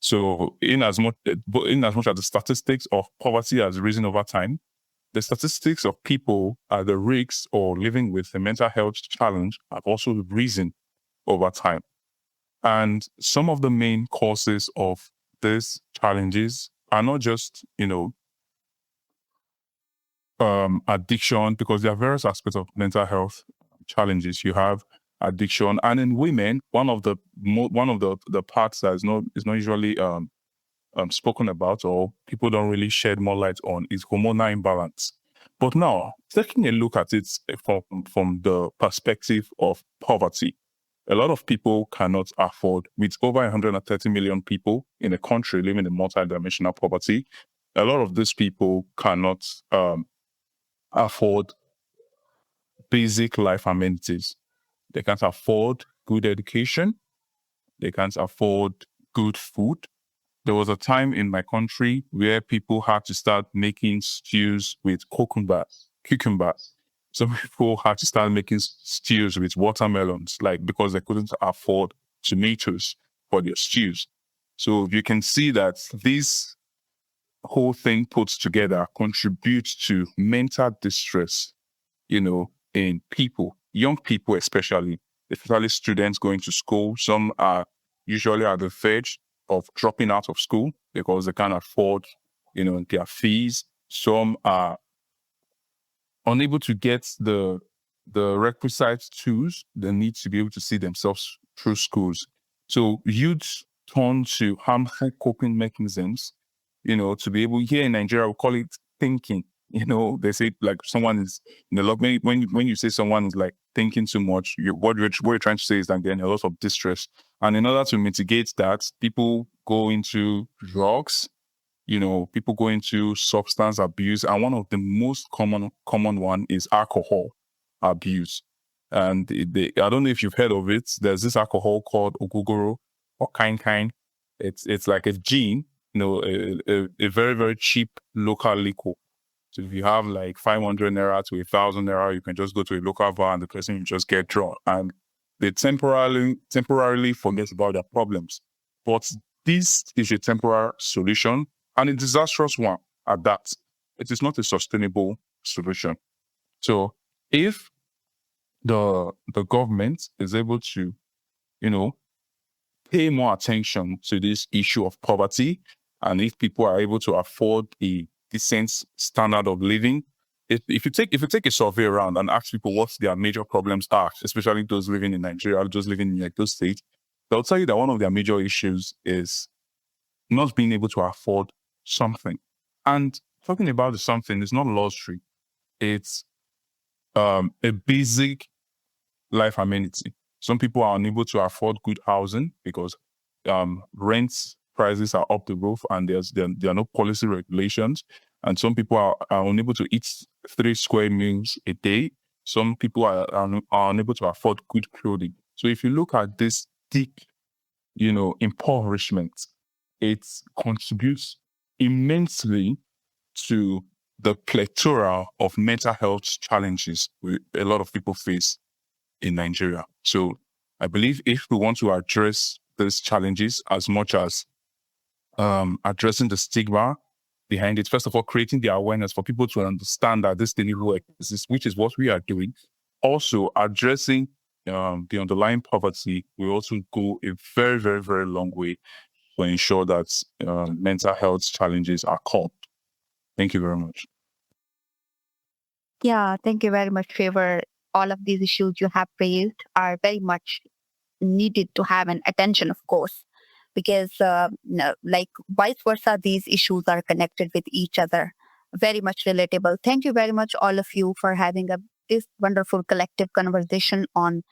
So in as much as the statistics of poverty has risen over time, the statistics of people at the risk or living with a mental health challenge have also risen over time. And some of the main causes of these challenges are not just, addiction, because there are various aspects of mental health challenges. You have addiction, and in women, one of the parts that is not usually spoken about, or people don't really shed more light on, is hormonal imbalance. But now, taking a look at it from the perspective of poverty, a lot of people cannot afford, with over 130 million people in a country living in multidimensional poverty, a lot of these people cannot afford basic life amenities. They can't afford good education. They can't afford good food. There was a time in my country where people had to start making stews with cucumbers. Some people had to start making stews with watermelons, because they couldn't afford tomatoes for their stews. So you can see that this whole thing put together contributes to mental distress, in people, young people especially students going to school. Some are usually at the verge of dropping out of school because they can't afford, their fees. Some are unable to get the requisite tools they need to be able to see themselves through schools. So youth turn to harmful coping mechanisms, to be able, here in Nigeria, we call it thinking. They say someone is when you say someone is thinking too much, what you're trying to say is that they're in a lot of distress. And in order to mitigate that, people go into drugs, people go into substance abuse. And one of the most common one is alcohol abuse. And I don't know if you've heard of it. There's this alcohol called ogogoro or kain. It's like a gin, a very, very cheap local liquor. So if you have 500 naira to 1,000 naira, you can just go to a local bar and the person will just get drunk. And they temporarily forget about their problems. But this is a temporary solution and a disastrous one at that. It is not a sustainable solution. So if the government is able to, pay more attention to this issue of poverty, and if people are able to afford a decent standard of living, if you take a survey around and ask people what their major problems are, especially those living in Nigeria, those living in those states, they'll tell you that one of their major issues is not being able to afford something. And talking about the something is not luxury. It's a basic life amenity. Some people are unable to afford good housing because rent prices are up the roof and there are no policy regulations. And some people are unable to eat 3 square meals a day. Some people are unable to afford good clothing. So if you look at this deep, impoverishment, it contributes immensely to the plethora of mental health challenges a lot of people face in Nigeria. So I believe if we want to address these challenges as much as addressing the stigma behind it, first of all, creating the awareness for people to understand that this thing exists, which is what we are doing. Also, addressing the underlying poverty will also go a very, very, very long way to ensure that mental health challenges are curbed. Thank you very much. Yeah, thank you very much, Favour. All of these issues you have raised are very much needed to have an attention, of course, because like vice versa, these issues are connected with each other. Very much relatable. Thank you very much, all of you, for having this wonderful collective conversation on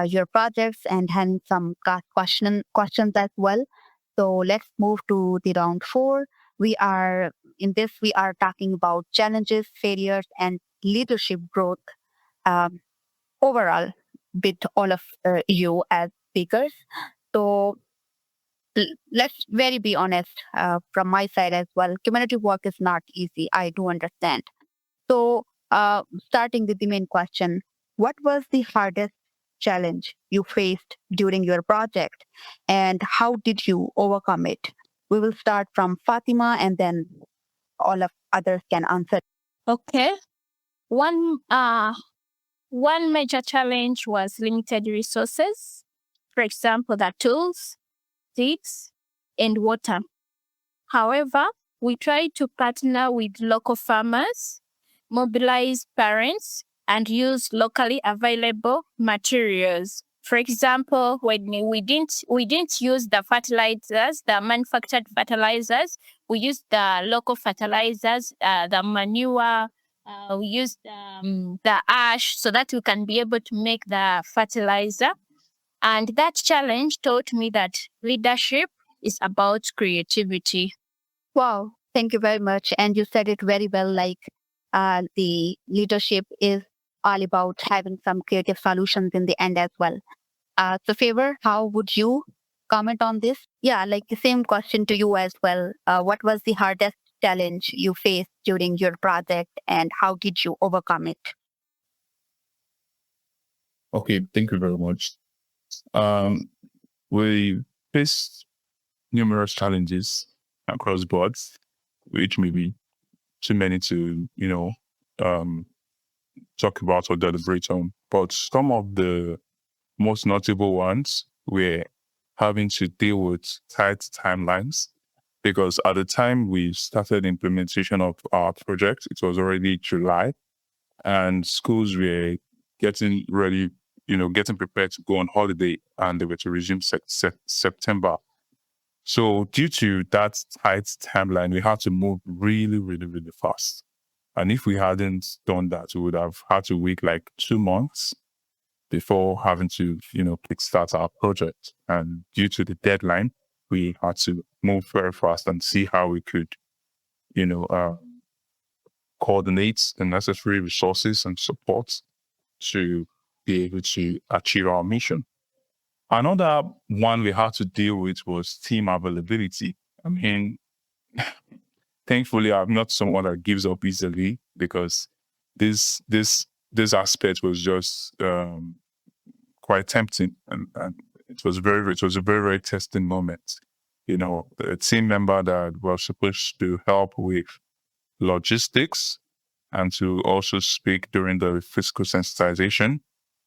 your projects and having some questions as well. So let's move to the round 4. We are talking about challenges, failures, and leadership growth overall with all of you as speakers. So let's very be honest from my side as well. Community work is not easy. I do understand. So starting with the main question, what was the hardest challenge you faced during your project and how did you overcome it? We will start from Fatima and then all of others can answer. Okay. One major challenge was limited resources. For example, the tools, seeds, and water. However, we tried to partner with local farmers, mobilize parents, and use locally available materials. For example, when we didn't use the fertilizers, the manufactured fertilizers, we used the local fertilizers, the manure, we used the ash so that we can be able to make the fertilizer. And that challenge taught me that leadership is about creativity. Wow, thank you very much. And you said it very well, like the leadership is all about having some creative solutions in the end as well. So Favour, how would you comment on this? Yeah, like the same question to you as well. What was the hardest challenge you faced during your project and how did you overcome it? Okay, thank you very much. We faced numerous challenges across boards, which may be too many to, talk about or deliberate on. But some of the most notable ones were having to deal with tight timelines, because at the time we started implementation of our project, it was already July, and schools were getting ready, getting prepared to go on holiday, and they were to resume September. So due to that tight timeline, we had to move really, really, really fast. And if we hadn't done that, we would have had to wait like 2 months before having to, kickstart our project. And due to the deadline, we had to move very fast and see how we could, coordinate the necessary resources and support to be able to achieve our mission. Another one we had to deal with was team availability. I mean, thankfully, I'm not someone that gives up easily, because this aspect was just quite tempting, and it was a very, very testing moment. The team member that was supposed to help with logistics and to also speak during the fiscal sensitization.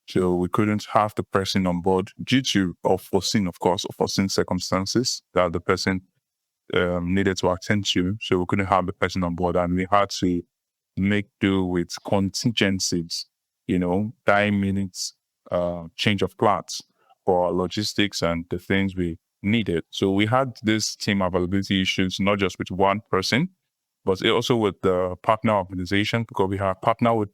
So we couldn't have the person on board due to unforeseen circumstances that the person needed to attend to. So we couldn't have the person on board, and we had to make do with contingencies, 9 minutes change of plans for our logistics and the things we needed. So we had this team availability issues, not just with one person, but also with the partner organization, because we had partnered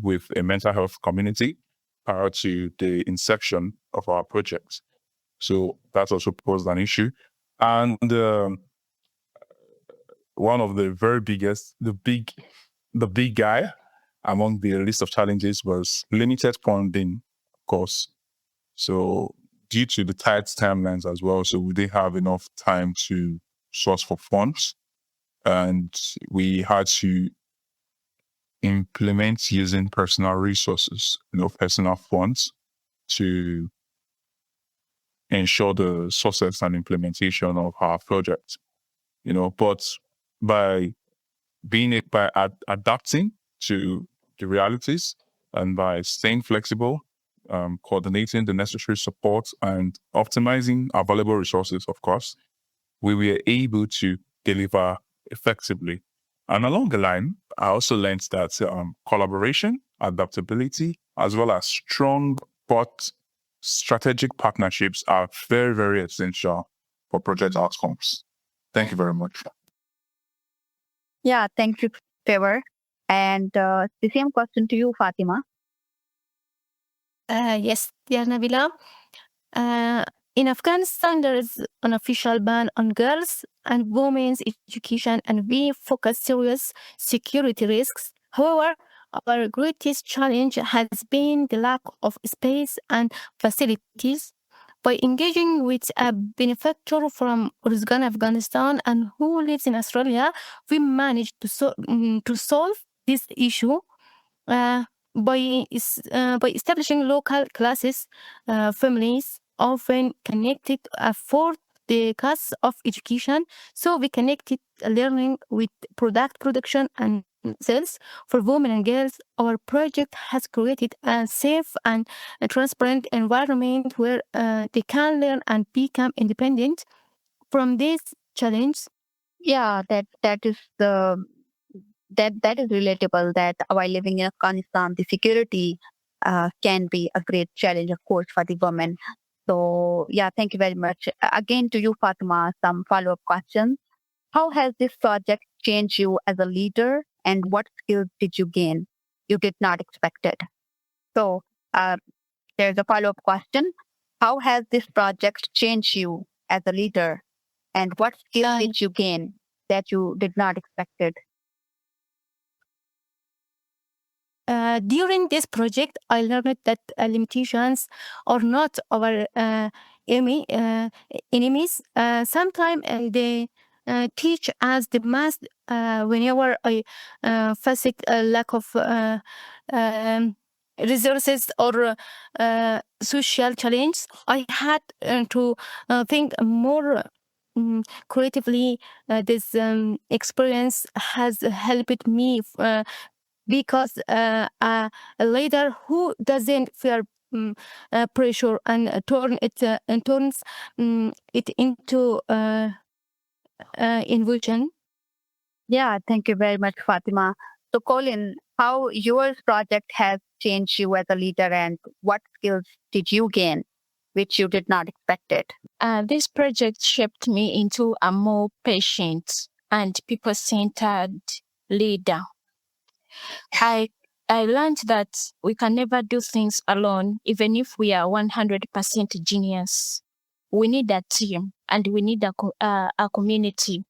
with a mental health community prior to the inception of our project. So that's also posed an issue. And one of the very biggest, the big guy among the list of challenges was limited funding, of course. So due to the tight timelines as well, so we didn't have enough time to source for funds. And we had to implement using personal resources, personal funds to ensure the success and implementation of our project. But by adapting to the realities and by staying flexible, coordinating the necessary support and optimizing available resources, of course, we were able to deliver effectively. And along the line, I also learned that collaboration, adaptability, as well as strong but strategic partnerships are very, very essential for project outcomes. Thank you very much. Yeah, thank you, Favour. And the same question to you, Fatima. Yes, dear Nabila. In Afghanistan, there is an official ban on girls and women's education, and we focus serious security risks. However, our greatest challenge has been the lack of space and facilities. By engaging with a benefactor from Uganda, Afghanistan, and who lives in Australia, we managed to solve this issue by establishing local classes. Families often connected afford the costs of education, so we connected learning with product production and sales for women and girls. Our project has created a safe and a transparent environment where they can learn and become independent. From this challenge, Yeah, that is relatable. That while living in Afghanistan, the security can be a great challenge, of course, for the women. So yeah, thank you very much. Again, to you, Fatima, some follow-up questions. How has this project changed you as a leader, and what skills did you gain you did not expect it? So there's a follow-up question. How has this project changed you as a leader, and what skills did you gain that you did not expect it? During this project, I learned that limitations are not our enemies. Sometimes they teach us the most. Whenever I face a lack of resources or social challenge, I had to think more creatively. This experience has helped me because a leader who doesn't fear pressure and turns it into invention. Yeah, thank you very much, Fatima. So, Collin, how your project has changed you as a leader, and what skills did you gain which you did not expect it? This project shaped me into a more patient and people-centered leader. I learned that we can never do things alone, even if we are 100% genius. We need a team and we need a community.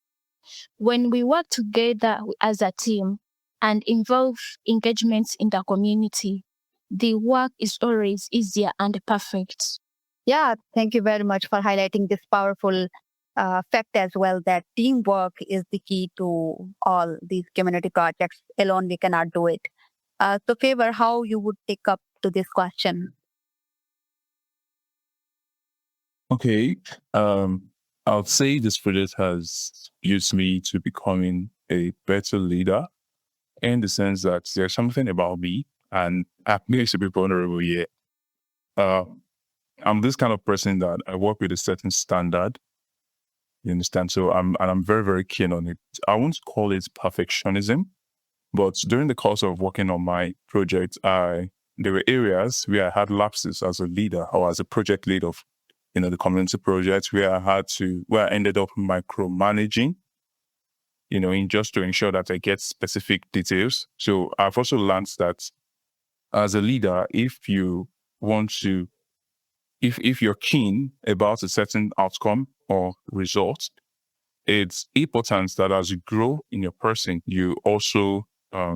When we work together as a team and involve engagements in the community, the work is always easier and perfect. Yeah, thank you very much for highlighting this powerful fact as well, that teamwork is the key to all these community projects. Alone, we cannot do it. So, Favour, how you would take up to this question? Okay. I would say this project has used me to becoming a better leader, in the sense that there's something about me, and I'm going to be vulnerable here. I'm this kind of person that I work with a certain standard. You understand? So I'm very, very keen on it. I won't call it perfectionism, but during the course of working on my project, there were areas where I had lapses as a leader or as a project lead of, the community project, where I ended up micromanaging, in just to ensure that I get specific details. So I've also learned that as a leader, if you want to, if you're keen about a certain outcome or result, it's important that as you grow in your person, you also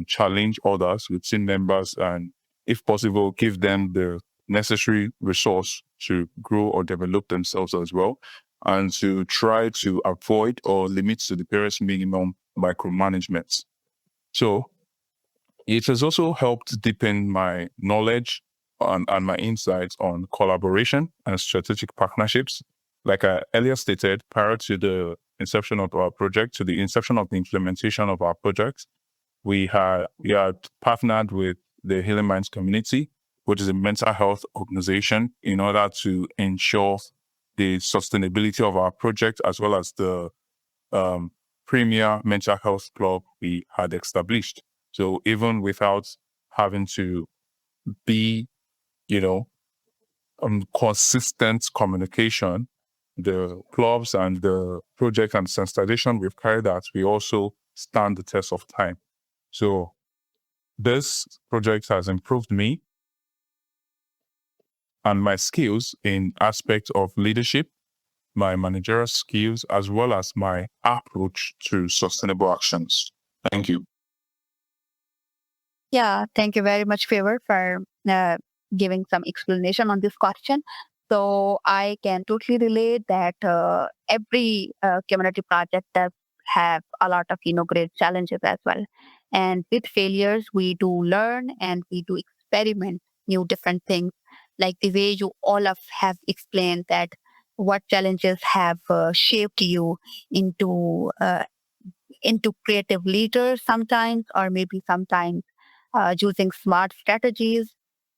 challenge others with team members and, if possible, give them the necessary resource to grow or develop themselves as well, and to try to avoid or limit to the barest minimum micromanagement. So it has also helped deepen my knowledge and my insights on collaboration and strategic partnerships. Like I earlier stated, prior to the inception of our project, to the inception of the implementation of our project, we had partnered with the Healing Minds community, which is a mental health organization, in order to ensure the sustainability of our project, as well as the premier mental health club we had established. So even without having to be, consistent communication, the clubs and the project and sensitization we've carried out, we also stand the test of time. So this project has improved me and my skills in aspects of leadership, my managerial skills, as well as my approach to sustainable actions. Thank you. Yeah, thank you very much, Favour, for giving some explanation on this question. So I can totally relate that every community project does have a lot of great challenges as well. And with failures, we do learn and we do experiment new different things. Like the way you all of have explained that what challenges have shaped you into creative leaders sometimes, or maybe sometimes using smart strategies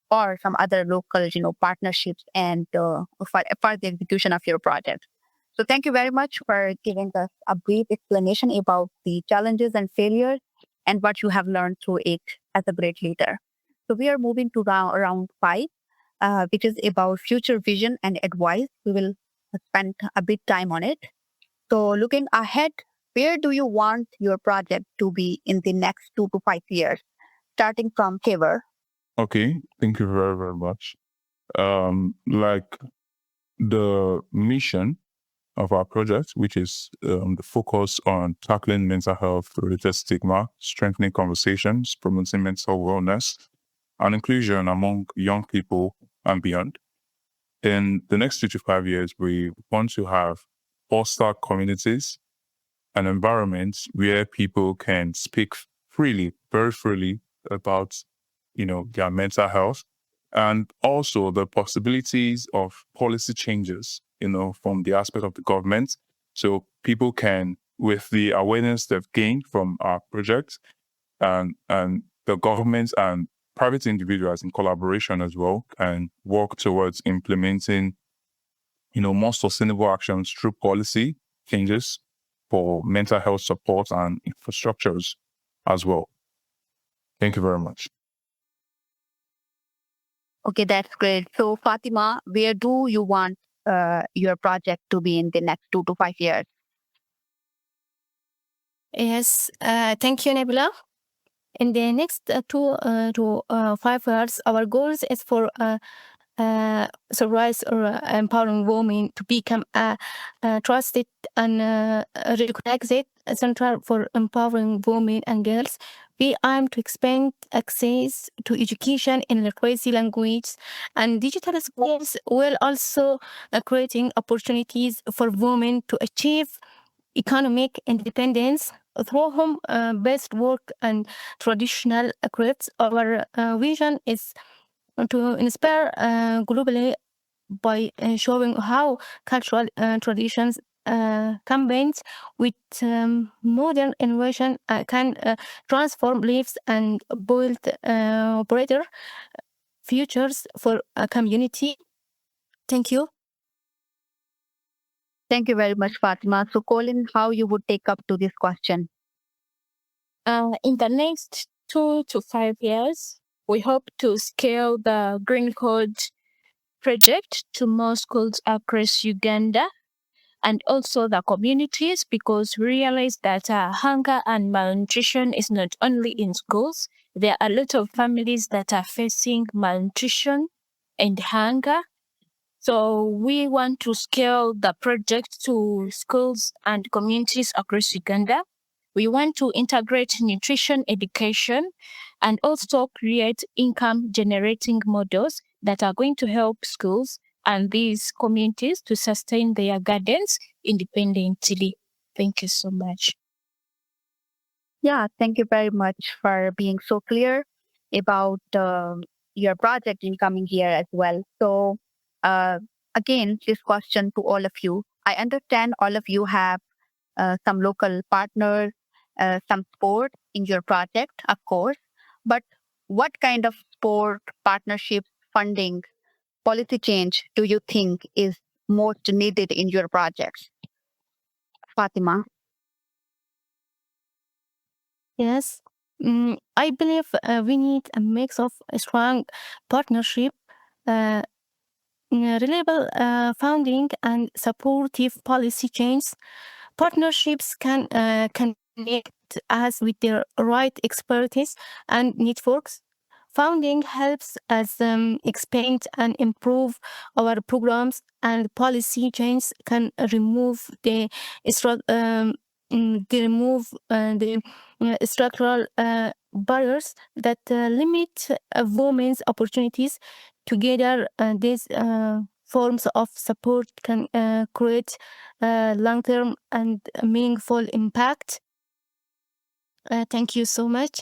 or some other local, partnerships and for the execution of your project. So thank you very much for giving us a brief explanation about the challenges and failures and what you have learned through it as a great leader. So we are moving to round 5, which is about future vision and advice. We will spend a bit time on it. So looking ahead, where do you want your project to be in the next 2 to 5 years? Starting from Favour. Okay, thank you very, very much. Like the mission of our project, which is the focus on tackling mental health-related stigma, strengthening conversations, promoting mental wellness, and inclusion among young people and beyond. In the next 2 to 5 years, we want to have foster communities and environments where people can speak freely, very freely, about their mental health, and also the possibilities of policy changes from the aspect of the government. So people can, with the awareness they've gained from our project, and the government and private individuals in collaboration as well, can work towards implementing more sustainable actions through policy changes for mental health support and infrastructures as well. Thank you very much. Okay, that's great. So Fatima, where do you want your project to be in the next 2 to 5 years? Yes, thank you, Nabila. In the next 2 to 5 years, our goals is for surprise or empowering women to become a trusted and recognized center for empowering women and girls. We aim to expand access to education in literacy, language, and digital skills, while also creating opportunities for women to achieve economic independence through home-based work and traditional crafts. Our vision is to inspire globally by showing how cultural traditions combined with modern innovation can transform lives and build brighter futures for a community. Thank you. Thank you very much, Fatima. So Collin, how you would take up to this question? In the next 2 to 5 years, we hope to scale the Green Code project to more schools across Uganda and also the communities, because we realize that hunger and malnutrition is not only in schools. There are a lot of families that are facing malnutrition and hunger. So we want to scale the project to schools and communities across Uganda. We want to integrate nutrition education and also create income generating models that are going to help schools and these communities to sustain their gardens independently. Thank you so much. Yeah, thank you very much for being so clear about your project in coming here as well. So, uh, again, this question to all of you. I understand all of you have some local partners, some support in your project, of course, but what kind of support, partnerships, funding, policy change do you think is most needed in your projects? Fatima? Yes. I believe we need a mix of a strong partnership, uh, reliable funding, and supportive policy change. Partnerships can connect us with the right expertise and networks. Funding helps us expand and improve our programs, and policy change can remove the structural barriers that limit women's opportunities. Together, these forms of support can create long-term and meaningful impact. Thank you so much.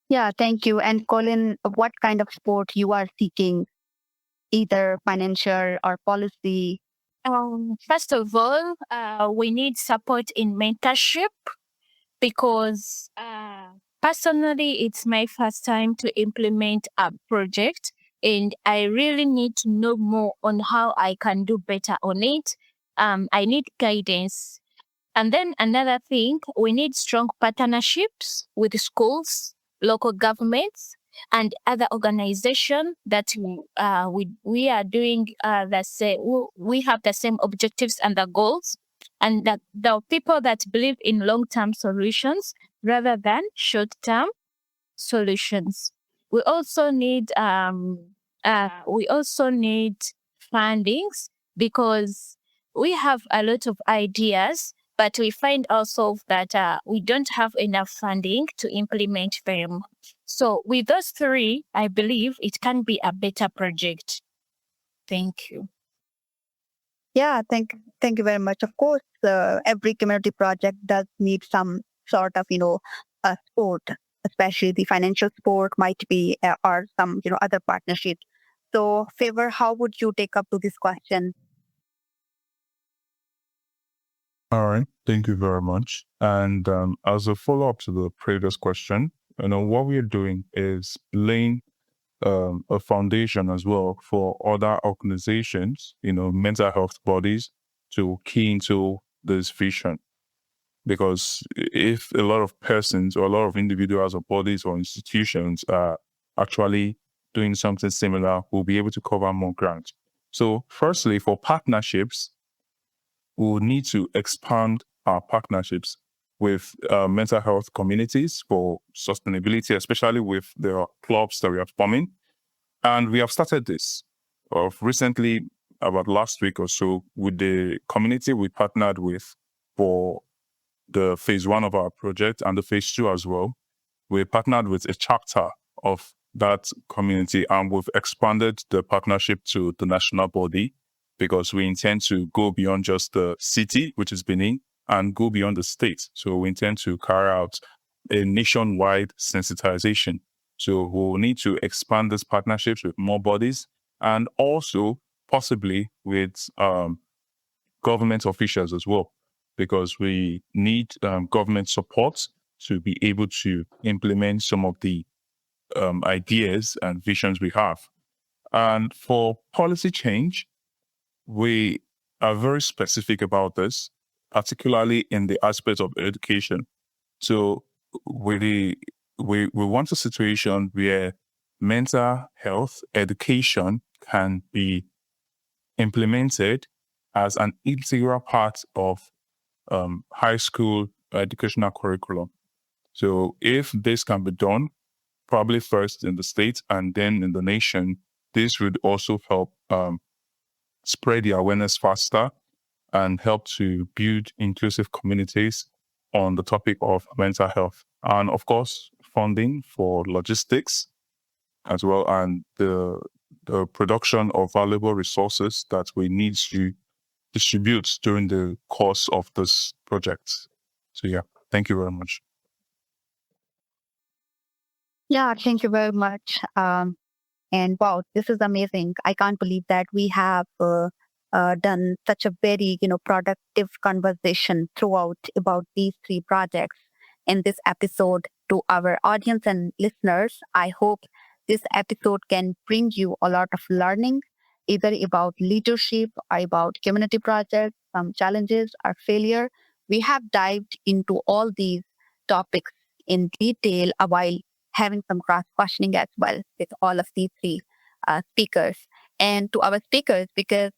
Yeah, thank you. And Colin, what kind of support you are seeking, either financial or policy? First of all, we need support in mentorship because personally, it's my first time to implement a project and I really need to know more on how I can do better on it. I need guidance. And then another thing, we need strong partnerships with schools, local governments, and other organizations that we are doing the same. We have the same objectives and the goals, and that the people that believe in long-term solutions rather than short-term solutions. We also need fundings because we have a lot of ideas, but we find ourselves that we don't have enough funding to implement them. So with those three, I believe it can be a better project. Thank you. Yeah, thank you very much. Of course, every community project does need some sort of support, especially the financial support might be or some other partnerships. So, Favor, how would you take up to this question? All right. Thank you very much. And as a follow-up to the previous question, what we are doing is laying a foundation as well for other organizations, mental health bodies to key into this vision. Because if a lot of persons or a lot of individuals or bodies or institutions are actually doing something similar, we'll be able to cover more ground. So firstly, for partnerships, we'll need to expand our partnerships with mental health communities for sustainability, especially with the clubs that we are forming. And we have started this recently, about last week or so, with the community we partnered with for the phase 1 of our project and the phase 2 as well. We partnered with a chapter of that community and we've expanded the partnership to the national body because we intend to go beyond just the city, which is Benin, and go beyond the state. So we intend to carry out a nationwide sensitization. So we'll need to expand these partnerships with more bodies and also possibly with government officials as well, because we need government support to be able to implement some of the ideas and visions we have. And for policy change, we are very specific about this, particularly in the aspect of education. So we want a situation where mental health education can be implemented as an integral part of high school educational curriculum. So if this can be done, probably first in the state and then in the nation. This would also help spread the awareness faster and help to build inclusive communities on the topic of mental health. And of course, funding for logistics as well, and the production of valuable resources that we need to distribute during the course of this project. So yeah, thank you very much. Yeah, thank you very much. And wow, this is amazing. I can't believe that we have done such a very, productive conversation throughout about these three projects in this episode. To our audience and listeners, I hope this episode can bring you a lot of learning, either about leadership or about community projects, some challenges or failure. We have dived into all these topics in detail while having some cross questioning as well with all of these three speakers. And to our speakers, because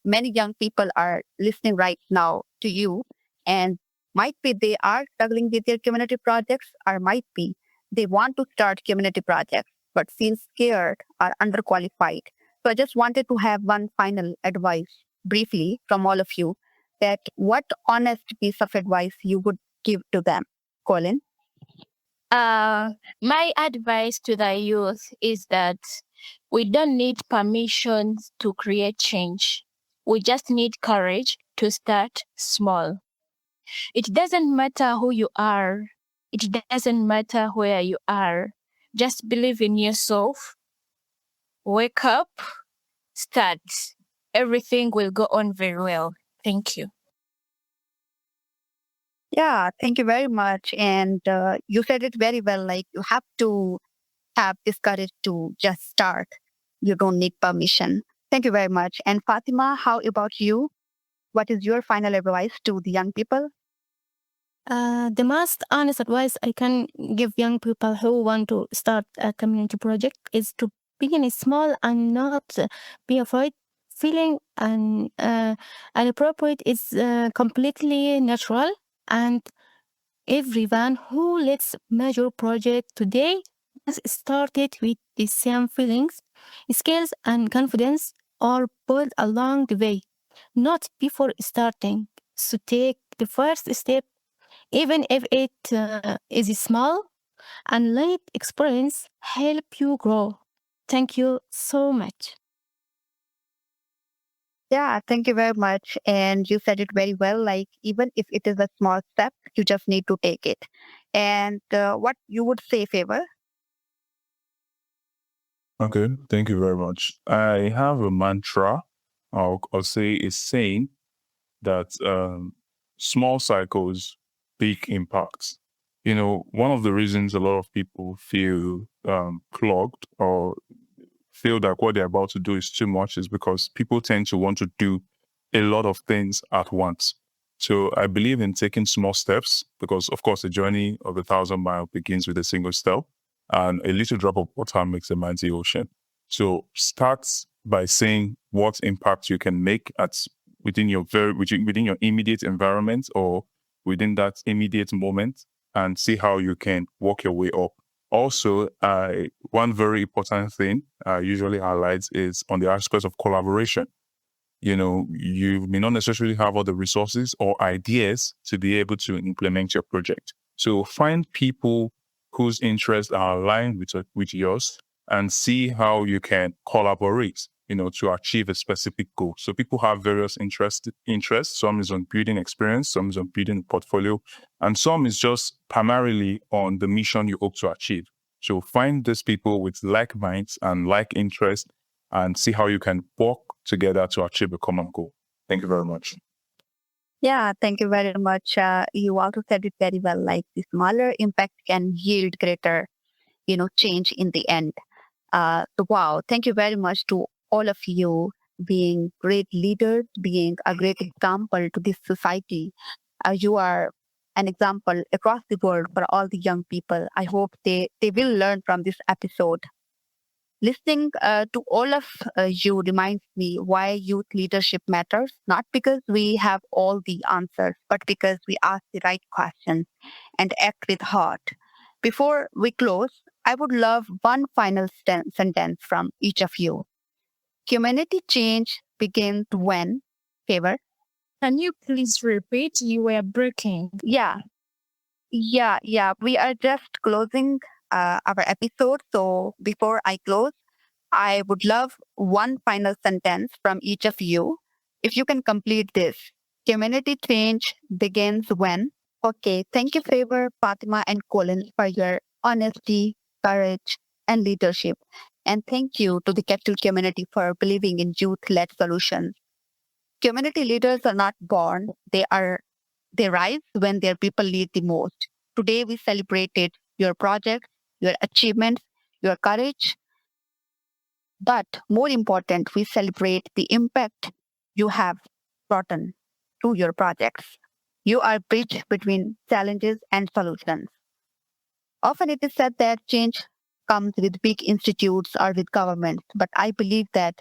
many young people are listening right now to you, and might be they are struggling with their community projects, or might be they want to start community projects but feel scared or underqualified. So I just wanted to have one final advice briefly from all of you, that what honest piece of advice you would give to them. Collin? My advice to the youth is that we don't need permission to create change. We just need courage to start small. It doesn't matter who you are. It doesn't matter where you are. Just believe in yourself. Wake up. Start. Everything will go on very well. Thank you. Yeah, thank you very much. And you said it very well. Like, you have to have this courage to just start. You don't need permission. Thank you very much. And Fatima, how about you? What is your final advice to the young people? The most honest advice I can give young people who want to start a community project is to begin small and not be afraid. Feeling inappropriate is completely natural, and everyone who leads major project today has started with the same feelings, skills, and confidence, or built along the way, not before starting. So take the first step, even if it is small, and let experience help you grow. Thank you so much. Yeah, thank you very much. And you said it very well. Like, even if it is a small step, you just need to take it. And what you would say, Favour? Okay, thank you very much. I have a mantra, I'll say a saying that small cycles, big impacts. One of the reasons a lot of people feel clogged or feel like what they're about to do is too much is because people tend to want to do a lot of things at once. So I believe in taking small steps because, of course, the journey of 1,000 miles begins with a single step, and a little drop of water makes a mighty ocean. So start by saying what impact you can make within your immediate environment or within that immediate moment, and see how you can work your way up. Also, one very important thing I usually highlight is on the aspect of collaboration. You may not necessarily have all the resources or ideas to be able to implement your project. So find people whose interests are aligned with yours and see how you can collaborate, to achieve a specific goal. So people have various interests. Some is on building experience, some is on building a portfolio, and some is just primarily on the mission you hope to achieve. So find these people with like minds and like interests and see how you can work together to achieve a common goal. Thank you very much. Yeah, thank you very much. You also said it very well. Like, the smaller impact can yield greater, change in the end. So wow, thank you very much to all of you being great leaders, being a great example to this society. You are an example across the world for all the young people. I hope they will learn from this episode. Listening to all of you reminds me why youth leadership matters, not because we have all the answers, but because we ask the right questions and act with heart. Before we close, I would love one final sentence from each of you. Community change begins when, Favour? Can you please repeat? You were breaking. Yeah. We are just closing our episode. So before I close, I would love one final sentence from each of you. If you can complete this. Community change begins when. Okay, thank you, Favour, Fatima, and Collin, for your honesty, courage, and leadership. And thank you to the Kectil community for believing in youth-led solutions. Community leaders are not born; they rise when their people lead the most. Today, we celebrated your project, your achievements, your courage, but more important, we celebrate the impact you have brought on to your projects. You are bridge between challenges and solutions. Often it is said that change comes with big institutes or with governments, but I believe that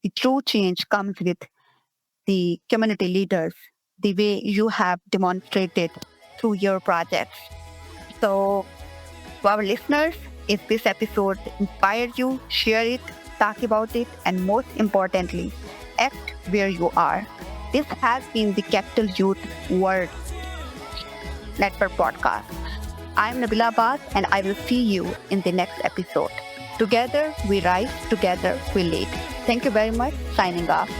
the true change comes with the community leaders, the way you have demonstrated through your projects. So, to our listeners, if this episode inspired you, share it, talk about it, and most importantly, act where you are. This has been the Kectil Youth World Network podcast. I'm Nabila Abbas, and I will see you in the next episode. Together we rise, together we lead. Thank you very much. Signing off.